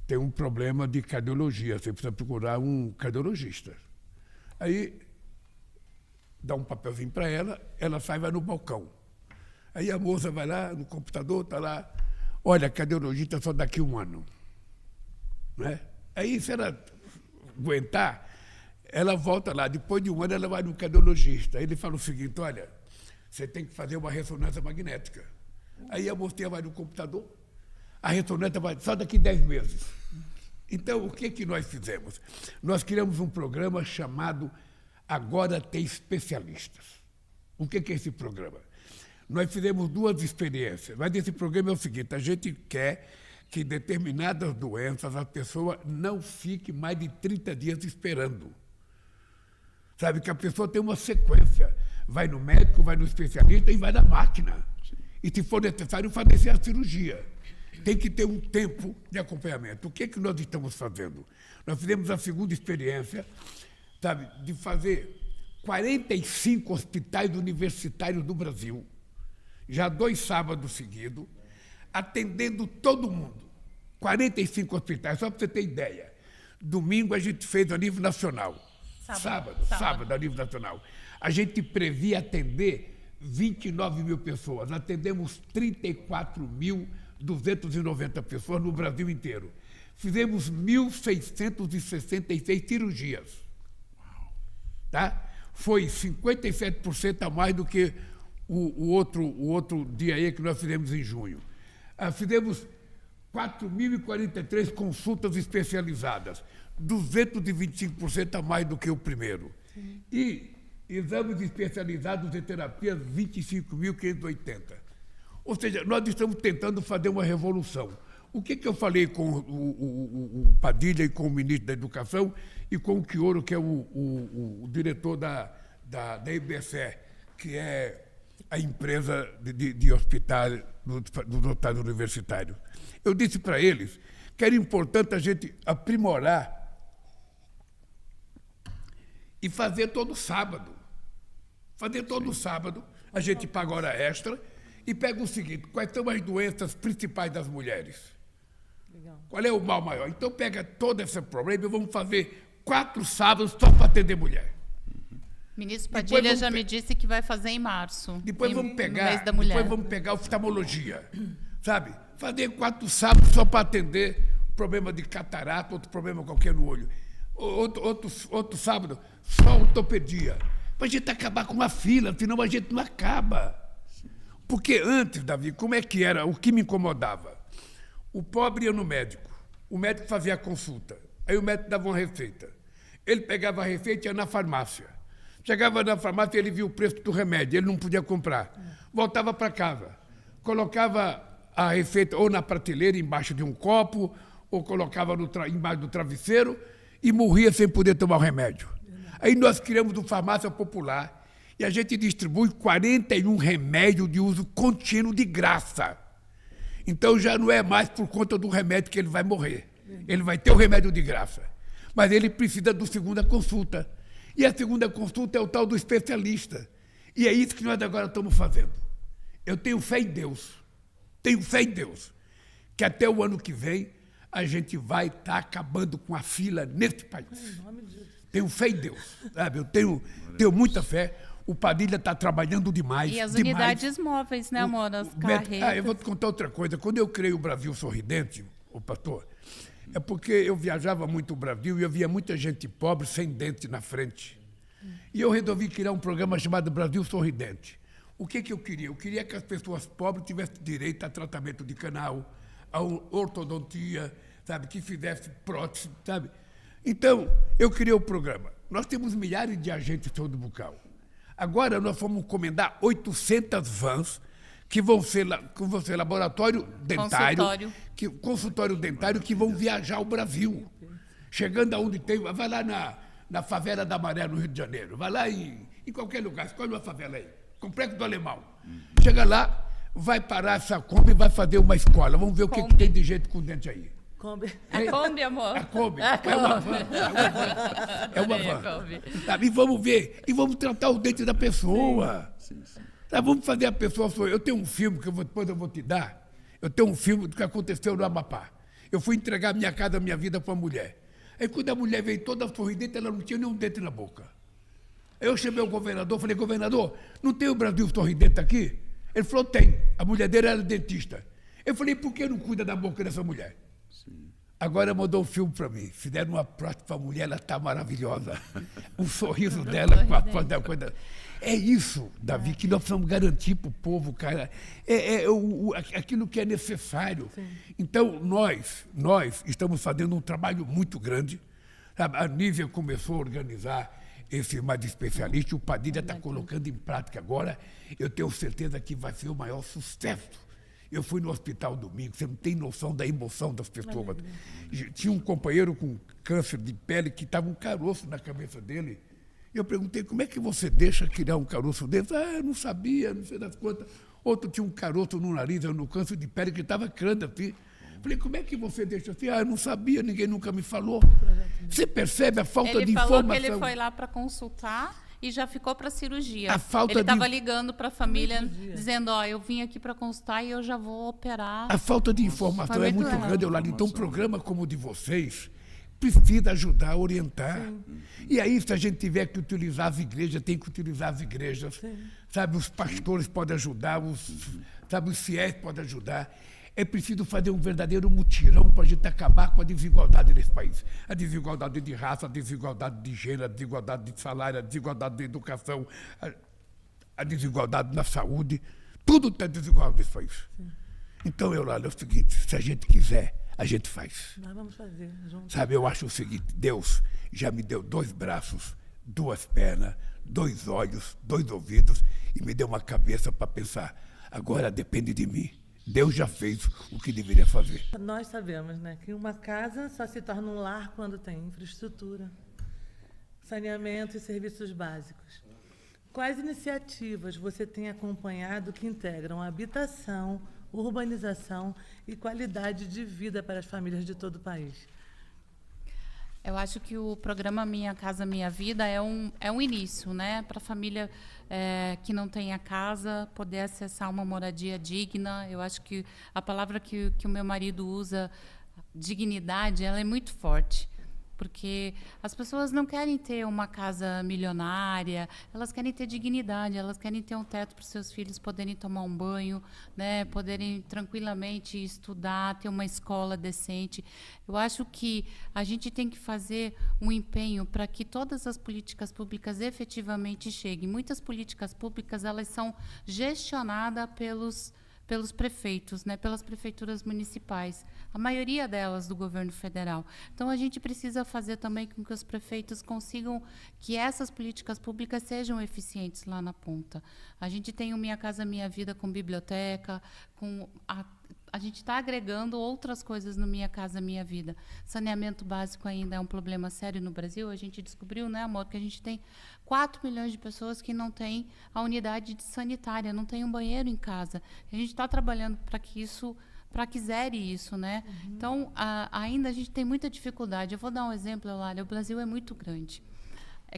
Speaker 4: tem um problema de cardiologia, você precisa procurar um cardiologista. Aí dá um papelzinho para ela, ela sai e vai no balcão. Aí a moça vai lá no computador, está lá, olha, a cardiologista só daqui a 1 ano. Né? Aí, se ela aguentar, ela volta lá. Depois de 1 ano, ela vai no cardiologista. Aí ele fala o seguinte, olha, você tem que fazer uma ressonância magnética. Aí a mocinha vai no computador, a ressonância vai só daqui 10 meses. Então, o que nós fizemos? Nós criamos um programa chamado Agora Tem Especialistas. O que é esse programa? Nós fizemos 2 experiências, mas esse programa é o seguinte, a gente quer que determinadas doenças a pessoa não fique mais de 30 dias esperando. Sabe, que a pessoa tem uma sequência. Vai no médico, vai no especialista e vai na máquina. E, se for necessário, fazer a cirurgia. Tem que ter um tempo de acompanhamento. O que nós estamos fazendo? Nós fizemos a segunda experiência, sabe, de fazer 45 hospitais universitários do Brasil, já 2 sábados seguidos, atendendo todo mundo. 45 hospitais, só para você ter ideia. Domingo a gente fez a nível nacional. Sábado a nível nacional. A gente previa atender 29 mil pessoas. Atendemos 34.290 pessoas no Brasil inteiro. Fizemos 1.666 cirurgias. Tá? Foi 57% a mais do que o outro dia aí que nós fizemos em junho. Fizemos 4.043 consultas especializadas, 225% a mais do que o primeiro. Sim. E exames especializados em terapias, 25.580. Ou seja, nós estamos tentando fazer uma revolução. O que eu falei com o Padilha e com o ministro da Educação e com o Quioro, que é o diretor da IBSE, que é a empresa de hospitais dos hospitais universitários. Eu disse para eles que era importante a gente aprimorar e fazer todo sábado. Fazer todo sábado, a gente paga hora extra e pega o seguinte, quais são as doenças principais das mulheres? Legal. Qual é o mal maior? Então pega todo esse problema e vamos fazer 4 sábados só para atender mulher.
Speaker 2: Ministro Padilha já me disse que vai fazer em março.
Speaker 4: Depois
Speaker 2: no mês da mulher.
Speaker 4: Depois vamos pegar oftalmologia, sabe? Fazer 4 sábados só para atender problema de catarata, outro problema qualquer no olho. Outro sábado, só ortopedia. Para a gente acabar com a fila, senão a gente não acaba. Porque antes, Davi, como é que era? O que me incomodava? O pobre ia no médico, o médico fazia a consulta, aí o médico dava uma receita. Ele pegava a receita e ia na farmácia. Chegava na farmácia, ele via o preço do remédio, ele não podia comprar. Voltava para casa, colocava a receita ou na prateleira, embaixo de um copo, ou colocava embaixo do travesseiro e morria sem poder tomar o remédio. Aí nós criamos uma farmácia popular e a gente distribui 41 remédios de uso contínuo de graça. Então já não é mais por conta do remédio que ele vai morrer. Ele vai ter o remédio de graça. Mas ele precisa da segunda consulta. E a segunda consulta é o tal do especialista. E é isso que nós agora estamos fazendo. Eu tenho fé em Deus. Tenho fé em Deus. Que até o ano que vem a gente vai estar acabando com a fila nesse país. Tenho fé em Deus. Sabe? Eu tenho muita fé. O Padilha está trabalhando demais.
Speaker 2: E as unidades móveis, né, amor? As carretas.
Speaker 4: Eu vou te contar outra coisa. Quando eu criei o Brasil Sorridente, o pastor, é porque eu viajava muito o Brasil e eu via muita gente pobre sem dente na frente. E eu resolvi criar um programa chamado Brasil Sorridente. O que eu queria? Eu queria que as pessoas pobres tivessem direito a tratamento de canal, a ortodontia, sabe, que fizesse prótese, sabe? Então, eu criei o programa. Nós temos milhares de agentes de saúde bucal. Agora nós vamos encomendar 800 vans que vão ser laboratório dentário, consultório dentário que vão viajar o Brasil. Chegando aonde tem, vai lá na favela da Maré, no Rio de Janeiro, vai lá em qualquer lugar, escolhe uma favela aí, Complexo do Alemão. Chega lá, vai parar essa Kombi e vai fazer uma escola. Vamos ver o que tem de gente com dente aí.
Speaker 3: Kombi.
Speaker 2: A Kombi, amor.
Speaker 4: A Kombi. É uma van. É uma van. Sabe? E vamos ver. E vamos tratar o dente da pessoa. Sim. Sabe? Vamos fazer a pessoa... Eu tenho um filme que depois eu vou te dar. Eu tenho um filme do que aconteceu no Amapá. Eu fui entregar minha casa, minha vida para a mulher. Aí quando a mulher veio toda sorridente, ela não tinha nenhum dente na boca. Aí eu chamei o governador, falei, governador, não tem o Brasil Sorridente aqui? Ele falou, tem. A mulher dele era dentista. Eu falei, por que não cuida da boca dessa mulher?
Speaker 1: Sim.
Speaker 4: Agora mandou um filme para mim. Fizeram uma prótese para a mulher, ela está maravilhosa. O sorriso dela com a coisa. É isso, Davi, que nós precisamos garantir para o povo, cara. Aquilo que é necessário. Sim. Então, nós estamos fazendo um trabalho muito grande. Sabe? A Nívia começou a organizar esse mais especialista, o Padilha está colocando em prática agora. Eu tenho certeza que vai ser o maior sucesso. Eu fui no hospital domingo, você não tem noção da emoção das pessoas. Tinha um companheiro com câncer de pele que estava um caroço na cabeça dele. Eu perguntei, como é que você deixa criar um caroço desse? Eu não sabia, não sei das quantas. Outro tinha um caroço no nariz, no câncer de pele, que estava crando assim. Falei, como é que você deixa assim? Eu não sabia, ninguém nunca me falou. Você percebe a falta de informação?
Speaker 2: Ele falou que ele foi lá para consultar e já ficou para cirurgia. Ele estava ligando para a família, dizendo, eu vim aqui para consultar e eu já vou operar.
Speaker 4: A falta de informação é muito grande, Eulália. Então, um programa como o de vocês precisa ajudar, orientar. Sim. E aí, se a gente tiver que utilizar as igrejas, tem que utilizar as igrejas. Sim. Sabe, os pastores podem ajudar, os fiéis podem ajudar. É preciso fazer um verdadeiro mutirão para a gente acabar com a desigualdade nesse país. A desigualdade de raça, a desigualdade de gênero, a desigualdade de salário, a desigualdade de educação, a desigualdade na saúde. Tudo está desigual nesse país. Sim. Então, Eulália, é o seguinte, se a gente quiser, a gente faz.
Speaker 3: Nós vamos fazer juntos.
Speaker 4: Sabe, eu acho o seguinte, Deus já me deu 2 braços, 2 pernas, 2 olhos, 2 ouvidos e me deu uma cabeça para pensar. Agora depende de mim. Deus já fez o que deveria fazer.
Speaker 3: Nós sabemos, né, que uma casa só se torna um lar quando tem infraestrutura, saneamento e serviços básicos. Quais iniciativas você tem acompanhado que integram habitação, urbanização e qualidade de vida para as famílias de todo o país?
Speaker 2: Eu acho que o programa Minha Casa Minha Vida é um início, né, para a família que não tem a casa poder acessar uma moradia digna. Eu acho que a palavra que o meu marido usa, dignidade, ela é muito forte. Porque as pessoas não querem ter uma casa milionária, elas querem ter dignidade, elas querem ter um teto para os seus filhos poderem tomar um banho, né, poderem tranquilamente estudar, ter uma escola decente. Eu acho que a gente tem que fazer um empenho para que todas as políticas públicas efetivamente cheguem. Muitas políticas públicas, elas são gestionadas pelos prefeitos, né, pelas prefeituras municipais, a maioria delas do governo federal. Então, a gente precisa fazer também com que os prefeitos consigam que essas políticas públicas sejam eficientes lá na ponta. A gente tem o Minha Casa Minha Vida com biblioteca, a gente está agregando outras coisas no Minha Casa Minha Vida. Saneamento básico ainda é um problema sério no Brasil. A gente descobriu, né, amor, que a gente tem 4 milhões de pessoas que não têm a unidade sanitária, não tem um banheiro em casa. A gente está trabalhando para que zere isso, né? Uhum. Então, ainda a gente tem muita dificuldade. Eu vou dar um exemplo, Eulália. O Brasil é muito grande.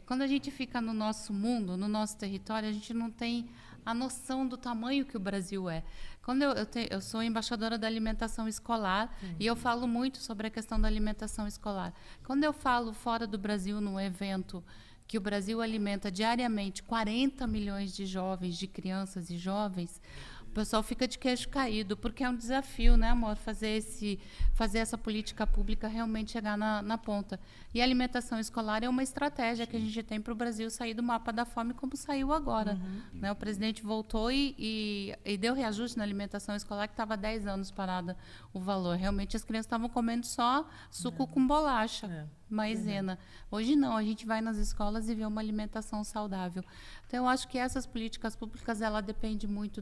Speaker 2: Quando a gente fica no nosso mundo, no nosso território, a gente não tem a noção do tamanho que o Brasil é. Quando eu sou embaixadora da alimentação escolar, e eu falo muito sobre a questão da alimentação escolar. Quando eu falo fora do Brasil, num evento que o Brasil alimenta diariamente 40 milhões de jovens, de crianças e jovens, o pessoal fica de queixo caído, porque é um desafio, né, amor, fazer essa política pública realmente chegar na ponta. E a alimentação escolar é uma estratégia que a gente tem para o Brasil sair do mapa da fome, como saiu agora. Né? O presidente voltou e deu reajuste na alimentação escolar, que estava há 10 anos parada o valor. Realmente as crianças estavam comendo só suco com bolacha, maisena. Hoje não, a gente vai nas escolas e vê uma alimentação saudável. Então, eu acho que essas políticas públicas, ela depende muito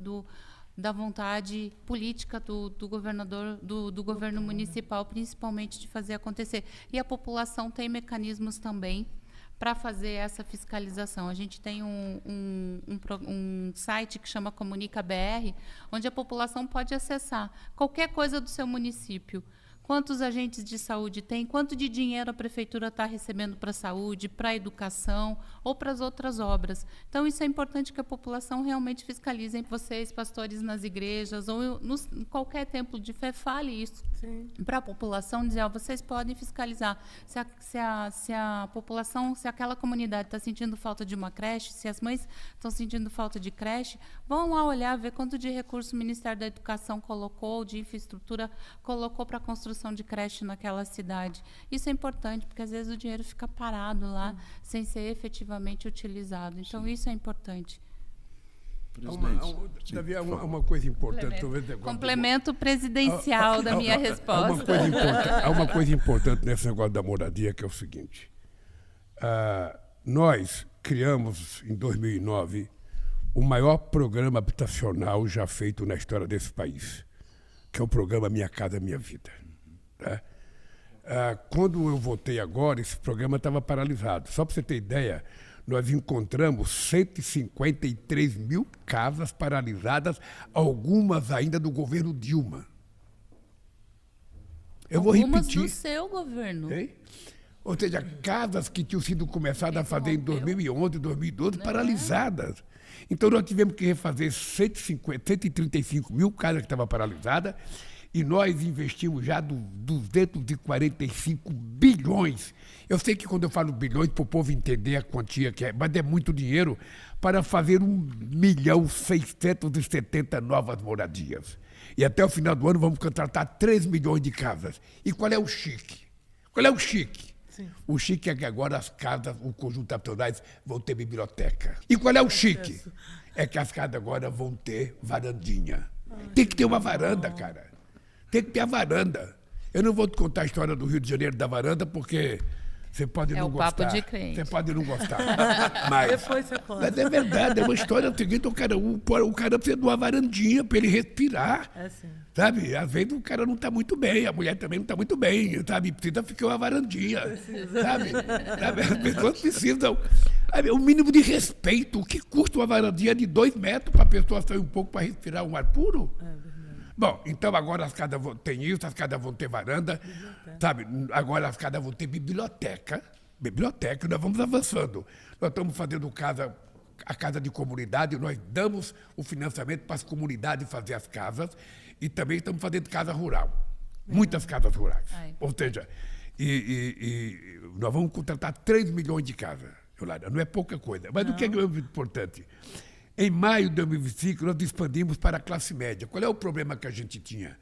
Speaker 2: da vontade política do governador, do governo municipal, principalmente, de fazer acontecer. E a população tem mecanismos também para fazer essa fiscalização. A gente tem um site que chama Comunica BR, onde a população pode acessar qualquer coisa do seu município, quantos agentes de saúde tem, quanto de dinheiro a prefeitura está recebendo para a saúde, para a educação ou para as outras obras. Então, isso é importante que a população realmente fiscalize. Vocês, pastores nas igrejas ou em qualquer templo de fé, fale isso para a população, dizer, vocês podem fiscalizar. Se a população, se aquela comunidade está sentindo falta de uma creche, se as mães estão sentindo falta de creche, vão lá olhar, ver quanto de recurso o Ministério da Educação colocou, de infraestrutura colocou para a construção de creche naquela cidade. Isso é importante, porque às vezes o dinheiro fica parado lá, sem ser efetivamente utilizado. Então, isso é importante.
Speaker 4: Davi, uma coisa importante.
Speaker 2: Complemento presidencial da minha resposta.
Speaker 4: Há uma coisa importante nesse negócio da moradia, que é o seguinte. Nós criamos, em 2009, o maior programa habitacional já feito na história desse país, que é o programa Minha Casa Minha Vida. Tá? Quando eu votei agora, esse programa estava paralisado. Só para você ter ideia, nós encontramos 153 mil casas paralisadas, algumas ainda do governo Dilma. Eu vou repetir.
Speaker 2: Algumas do seu governo.
Speaker 4: Hein? Ou seja, casas que tinham sido começadas a fazer em 2011, 2012, paralisadas. Então, nós tivemos que refazer 135 mil casas que estavam paralisadas e nós investimos já 245 bilhões. Eu sei que quando eu falo bilhões, para o povo entender a quantia que é, mas é muito dinheiro para fazer 1.670.000 novas moradias. E até o final do ano vamos contratar 3 milhões de casas. E qual é o chique? Qual é o chique? Sim. O chique é que agora as casas, os conjuntos habitacionais vão ter biblioteca. E qual é o chique? É que as casas agora vão ter varandinha. Tem que ter uma varanda, cara. Tem que ter a varanda. Eu não vou te contar a história do Rio de Janeiro da varanda, porque você pode não gostar. É o papo de crente. Você pode não gostar. Mas,
Speaker 3: depois você conta.
Speaker 4: Mas é verdade, é uma história seguinte, o cara precisa de uma varandinha para ele respirar. É assim. Sabe? Às vezes o cara não está muito bem, a mulher também não está muito bem, sabe? Precisa ficar uma varandinha. Sabe? As pessoas precisam. Sabe? O mínimo de respeito. O que custa uma varandinha de 2 metros para a pessoa sair um pouco para respirar um ar puro? É verdade. Bom, então agora as casas vão ter isso, as casas vão ter varanda, sabe? Agora as casas vão ter biblioteca, nós vamos avançando. Nós estamos fazendo a casa de comunidade, nós damos o financiamento para as comunidades fazer as casas e também estamos fazendo casa rural, muitas casas rurais. Ou seja, nós vamos contratar 3 milhões de casas, Eulália, não é pouca coisa. Mas o que é importante? Em maio de 2025, nós expandimos para a classe média. Qual é o problema que a gente tinha?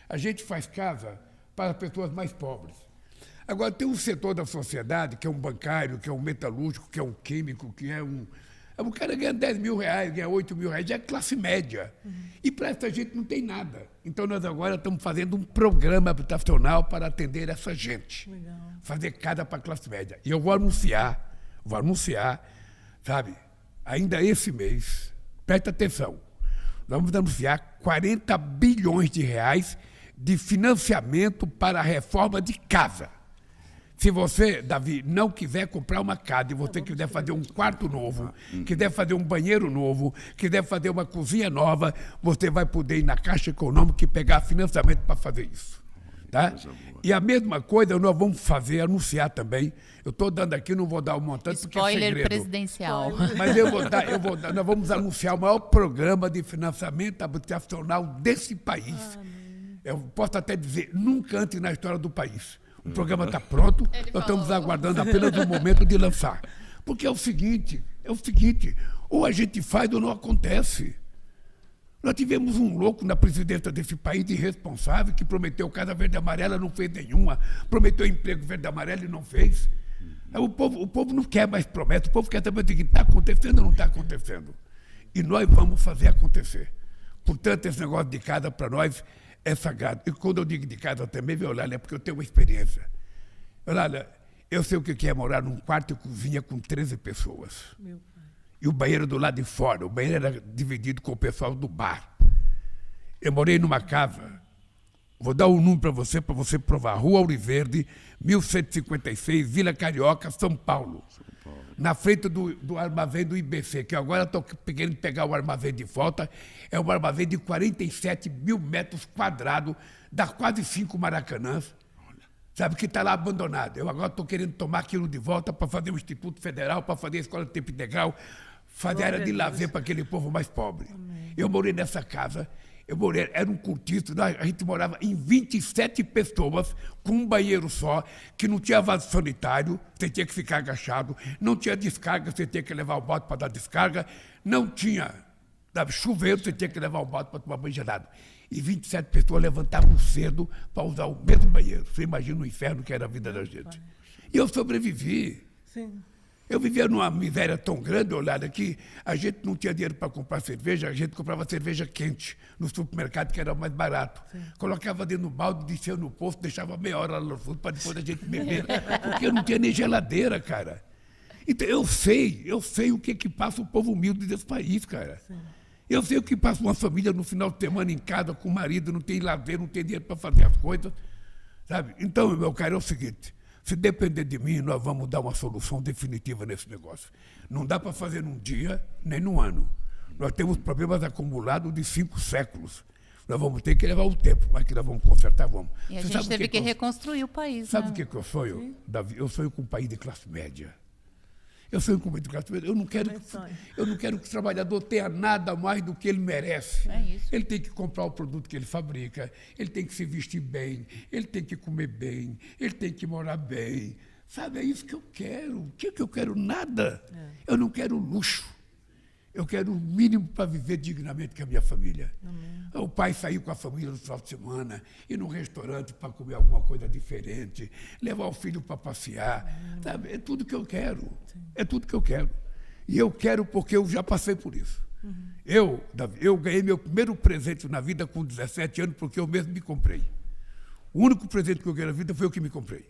Speaker 4: A gente faz casa para pessoas mais pobres. Agora, tem um setor da sociedade, que é um bancário, que é um metalúrgico, que é um químico, que é um... O cara ganha 10 mil reais, ganha 8 mil reais, já é classe média. E para essa gente não tem nada. Então, nós agora estamos fazendo um programa habitacional para atender essa gente. Legal. Fazer casa para a classe média. E eu vou anunciar, sabe, ainda esse mês, presta atenção, nós vamos anunciar 40 bilhões de reais de financiamento para a reforma de casa. Se você, Davi, não quiser comprar uma casa e você quiser fazer um quarto novo, quiser fazer um banheiro novo, quiser fazer uma cozinha nova, você vai poder ir na Caixa Econômica e pegar financiamento para fazer isso. Tá? E a mesma coisa nós vamos anunciar também. Eu estou dando aqui, não vou dar um montante porque é segredo.
Speaker 2: Spoiler presidencial.
Speaker 4: Mas nós vamos anunciar o maior programa de financiamento habitacional desse país. Eu posso até dizer, nunca antes na história do país. O programa está pronto, nós estamos aguardando apenas o momento de lançar. Porque é o seguinte, ou a gente faz ou não acontece. Nós tivemos um louco na presidência desse país, irresponsável, que prometeu casa verde e amarela, não fez nenhuma, prometeu emprego verde e amarelo e não fez. O povo não quer mais promessa, o povo quer saber o seguinte, está acontecendo ou não está acontecendo. E nós vamos fazer acontecer. Portanto, esse negócio de casa para nós é sagrado. E quando eu digo de casa também, Olha, é porque eu tenho uma experiência. Olha, eu sei o que é morar num quarto e cozinha com 13 pessoas. Meu pai. E o banheiro do lado de fora, o banheiro era dividido com o pessoal do bar. Eu morei numa casa, vou dar um número para você provar, Rua Ouro Verde, 1156, Vila Carioca, São Paulo. na frente do armazém do IBC, que agora estou querendo pegar o armazém de volta. É um armazém de 47 mil metros quadrados, dá quase 5 Maracanãs, sabe, que está lá abandonado. Eu agora estou querendo tomar aquilo de volta para fazer o Instituto Federal, para fazer a Escola de Tempo Integral, fazer área de lazer para aquele povo mais pobre. Amém. Eu morei nessa casa. Era um cortiço, a gente morava em 27 pessoas, com um banheiro só, que não tinha vaso sanitário, você tinha que ficar agachado, não tinha descarga, você tinha que levar o bote para dar descarga, não tinha chuveiro, você tinha que levar o bote para tomar banho gelado. E 27 pessoas levantavam cedo para usar o mesmo banheiro. Você imagina o inferno que era a vida da gente. E eu sobrevivi.
Speaker 3: Sim.
Speaker 4: Eu vivia numa miséria tão grande, olhada, que a gente não tinha dinheiro para comprar cerveja, a gente comprava cerveja quente no supermercado, que era mais barato. Sim. Colocava dentro do balde, descia no posto, deixava meia hora lá no fundo para depois a gente beber, porque eu não tinha nem geladeira, cara. Então eu sei o que passa o povo humilde desse país, cara. Sim. Eu sei o que passa uma família no final de semana em casa com o marido, não tem lazer, não tem dinheiro para fazer as coisas, sabe? Então, meu cara, é o seguinte: se depender de mim, nós vamos dar uma solução definitiva nesse negócio. Não dá para fazer num dia, nem num ano. Nós temos problemas acumulados de 5 séculos. Nós vamos ter que levar o tempo, mas que nós vamos consertar, vamos.
Speaker 2: E a gente teve que reconstruir o país,
Speaker 4: sabe
Speaker 2: né?
Speaker 4: o que eu sonho, Davi? Eu sonho com um país de classe média. Eu sonho com um país de classe média. Eu não quero que o trabalhador tenha nada mais do que ele merece.
Speaker 2: É isso.
Speaker 4: Ele tem que comprar o produto que ele fabrica, ele tem que se vestir bem, ele tem que comer bem, ele tem que morar bem. Sabe, é isso que eu quero. O que eu quero? Nada. Eu não quero luxo. Eu quero o mínimo para viver dignamente com a minha família. Amém. O pai sair com a família no final de semana, ir num restaurante para comer alguma coisa diferente, levar o filho para passear. Sabe? É tudo que eu quero. Sim. É tudo que eu quero. E eu quero porque eu já passei por isso. Uhum. Eu ganhei meu primeiro presente na vida com 17 anos porque eu mesmo me comprei. O único presente que eu ganhei na vida foi eu que me comprei.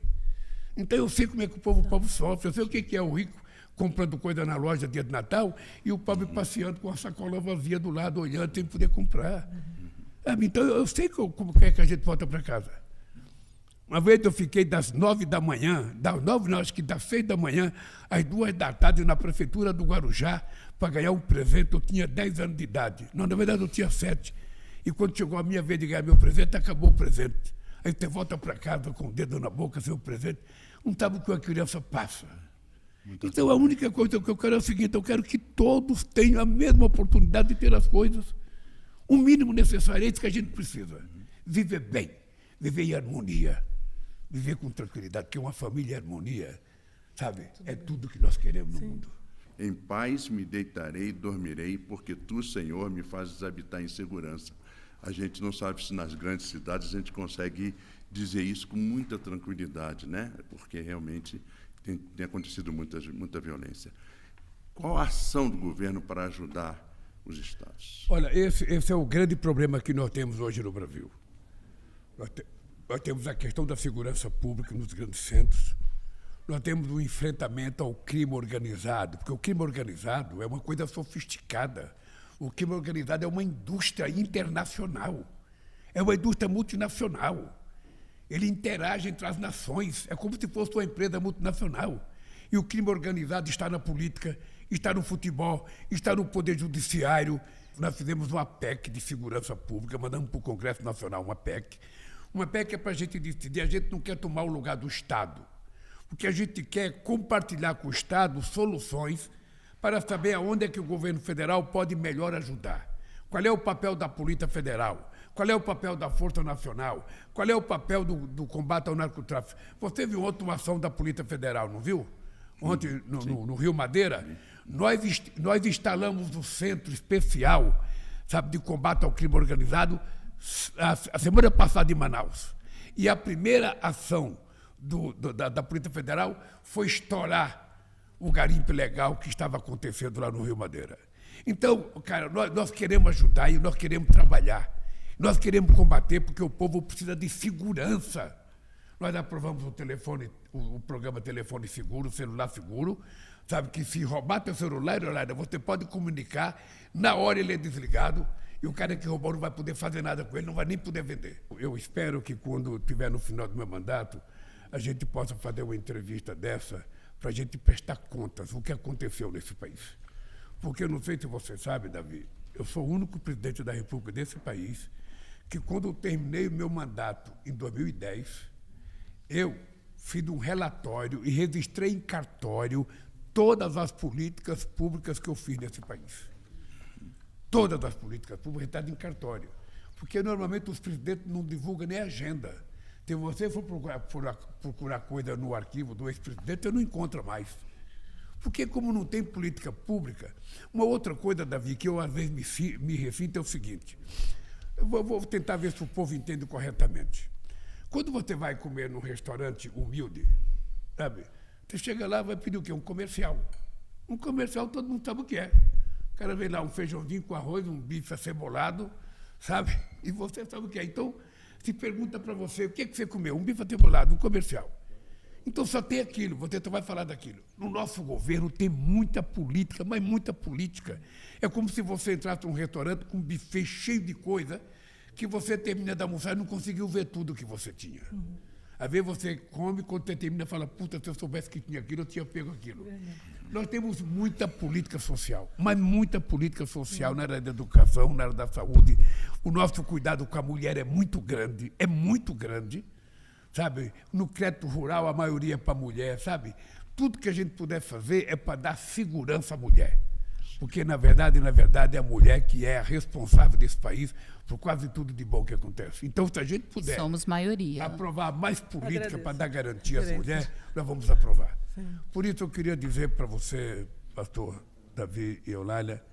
Speaker 4: Então eu sei como é que o povo sofre, eu sei o que é o rico comprando coisa na loja dia de Natal e o pobre passeando com a sacola vazia do lado, olhando, sem poder comprar. Então eu sei como é que a gente volta para casa. Uma vez eu fiquei das 9 da manhã, acho que das 6 da manhã, às 2 da tarde, na prefeitura do Guarujá, para ganhar um presente. Eu tinha 10 anos de idade. Não, na verdade eu tinha 7. E quando chegou a minha vez de ganhar meu presente, acabou o presente. Aí você volta para casa com o dedo na boca, seu presente. Não sabe o que uma criança passa. Então a única coisa que eu quero é o seguinte: eu quero que todos tenham a mesma oportunidade de ter as coisas. O mínimo necessário é isso que a gente precisa. Viver bem, viver em harmonia, viver com tranquilidade, porque uma família em harmonia, sabe, é tudo que nós queremos no mundo.
Speaker 1: Em paz me deitarei e dormirei, porque tu, Senhor, me fazes habitar em segurança. A gente não sabe se nas grandes cidades a gente consegue dizer isso com muita tranquilidade, né? Porque realmente tem acontecido muita violência. Qual a ação do governo para ajudar os estados?
Speaker 4: Olha, esse é o grande problema que nós temos hoje no Brasil. Nós temos a questão da segurança pública nos grandes centros. Nós temos o enfrentamento ao crime organizado, porque o crime organizado é uma coisa sofisticada. O crime organizado é uma indústria internacional, é uma indústria multinacional. Ele interage entre as nações, é como se fosse uma empresa multinacional. E o crime organizado está na política, está no futebol, está no poder judiciário. Nós fizemos uma PEC de segurança pública, mandamos para o Congresso Nacional uma PEC. Uma PEC é para a gente decidir, a gente não quer tomar o lugar do Estado. O que a gente quer é compartilhar com o Estado soluções para saber aonde é que o governo federal pode melhor ajudar. Qual é o papel da Polícia Federal? Qual é o papel da Força Nacional? Qual é o papel do combate ao narcotráfico? Você viu ontem uma ação da Polícia Federal, não viu? Ontem, no Rio Madeira, nós instalamos o Centro Especial, sabe, de combate ao crime organizado a semana passada em Manaus. E a primeira ação da Polícia Federal foi estourar o garimpo ilegal que estava acontecendo lá no Rio Madeira. Então, cara, nós queremos ajudar e nós queremos trabalhar. Nós queremos combater porque o povo precisa de segurança. Nós aprovamos o programa Telefone Seguro, Celular Seguro, sabe, que se roubar teu celular, você pode comunicar, na hora ele é desligado, e o cara que roubou não vai poder fazer nada com ele, não vai nem poder vender. Eu espero que quando estiver no final do meu mandato, a gente possa fazer uma entrevista dessa para a gente prestar contas do que aconteceu nesse país. Porque eu não sei se você sabe, Davi, eu sou o único presidente da República desse país que, quando eu terminei o meu mandato em 2010, eu fiz um relatório e registrei em cartório todas as políticas públicas que eu fiz nesse país. Todas as políticas públicas registradas em cartório. Porque, normalmente, os presidentes não divulgam nem agenda. Se você for procurar coisa no arquivo do ex-presidente, você não encontra mais. Porque, como não tem política pública, uma outra coisa, Davi, que eu às vezes me refinto é o seguinte. Eu vou tentar ver se o povo entende corretamente. Quando você vai comer num restaurante humilde, sabe? Você chega lá e vai pedir o quê? Um comercial. Um comercial todo mundo sabe o que é. O cara vem lá um feijãozinho com arroz, um bife acebolado, sabe? E você sabe o que é. Então, se pergunta para você, o que é que você comeu? Um bife acebolado, um comercial. Então, só tem aquilo, você só vai falar daquilo. No nosso governo tem muita política, mas muita política. É como se você entrasse num restaurante com um buffet cheio de coisa, que você termina de almoçar e não conseguiu ver tudo que você tinha. Às vezes você come, quando você termina, fala, puta, se eu soubesse que tinha aquilo, eu tinha pego aquilo. Nós temos muita política social, mas muita política social na área da educação, na área da saúde. O nosso cuidado com a mulher é muito grande, sabe? No crédito rural, a maioria é para a mulher, sabe? Tudo que a gente puder fazer é para dar segurança à mulher. Porque, na verdade, é a mulher que é a responsável desse país por quase tudo de bom que acontece. Então, se a gente puder
Speaker 2: Somos maioria.
Speaker 4: aprovar mais política para dar garantia às mulheres, nós vamos aprovar. Sim. Por isso, eu queria dizer para você, pastor Davi e Eulália,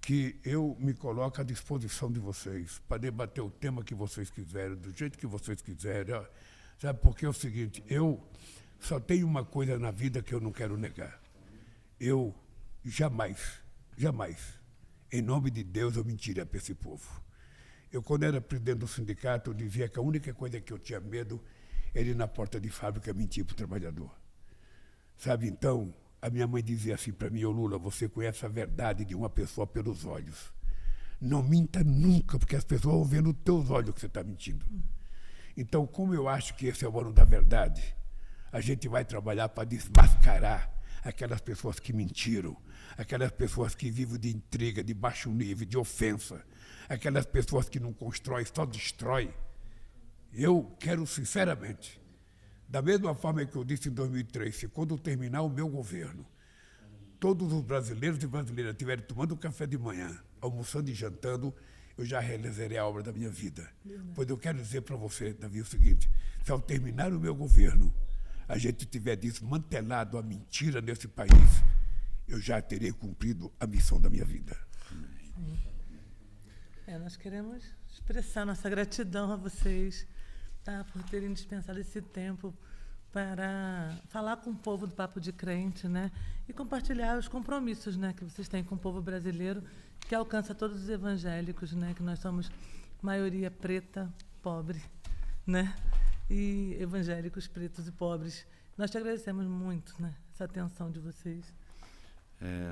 Speaker 4: que eu me coloco à disposição de vocês para debater o tema que vocês quiserem, do jeito que vocês quiserem. Ó. Sabe, porque é o seguinte, eu só tenho uma coisa na vida que eu não quero negar. Eu jamais, em nome de Deus, eu mentiria para esse povo. Eu, quando era presidente do sindicato, eu dizia que a única coisa que eu tinha medo era ir na porta de fábrica mentir para o trabalhador. Sabe, então, a minha mãe dizia assim para mim, ô Lula, você conhece a verdade de uma pessoa pelos olhos. Não minta nunca, porque as pessoas vão ver nos teus olhos que você está mentindo. Então, como eu acho que esse é o ano da verdade, a gente vai trabalhar para desmascarar aquelas pessoas que mentiram, aquelas pessoas que vivem de intriga, de baixo nível, de ofensa, aquelas pessoas que não constroem, só destrói. Eu quero, sinceramente, da mesma forma que eu disse em 2003, que quando terminar o meu governo, todos os brasileiros e brasileiras estiverem tomando café de manhã, almoçando e jantando, eu já realizarei a obra da minha vida. Pois eu quero dizer para você, Davi, o seguinte, se ao terminar o meu governo, a gente tiver desmantelado a mentira nesse país, eu já terei cumprido a missão da minha vida.
Speaker 3: Nós queremos expressar nossa gratidão a vocês, tá, por terem dispensado esse tempo para falar com o povo do Papo de Crente, né, e compartilhar os compromissos, né, que vocês têm com o povo brasileiro, que alcança todos os evangélicos, né, que nós somos maioria preta, pobre, né, e evangélicos pretos e pobres. Nós te agradecemos muito, né, essa atenção de vocês.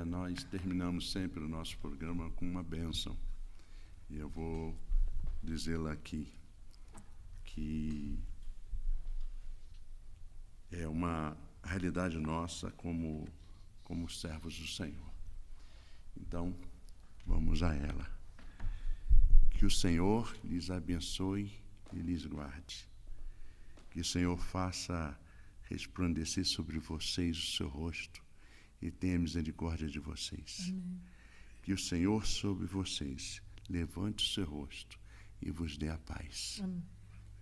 Speaker 1: Nós terminamos sempre o nosso programa com uma bênção. E eu vou dizê-la aqui, que é uma realidade nossa como servos do Senhor. Então, vamos a ela. Que o Senhor lhes abençoe e lhes guarde. Que o Senhor faça resplandecer sobre vocês o seu rosto e tenha misericórdia de vocês.
Speaker 3: Amém.
Speaker 1: Que o Senhor sobre vocês levante o seu rosto e vos dê a paz.
Speaker 3: Amém.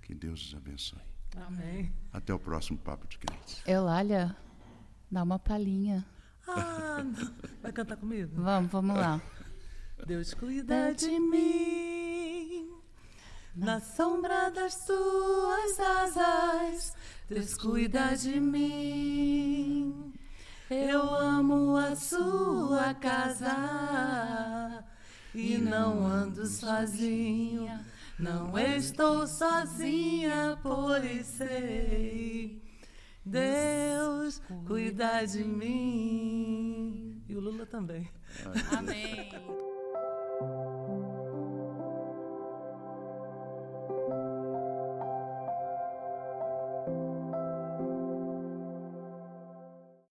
Speaker 1: Que Deus os abençoe.
Speaker 3: Amém.
Speaker 1: Até o próximo Papo de Crente.
Speaker 2: Eulália, dá uma palhinha.
Speaker 3: Não. Vai cantar comigo?
Speaker 2: Vamos lá.
Speaker 3: Deus cuida de mim, na sombra das tuas asas, Deus cuida de mim. Eu amo a sua casa e não ando sozinha, não estou sozinha, pois sei, Deus cuida de mim. E o Lula também.
Speaker 2: Amém.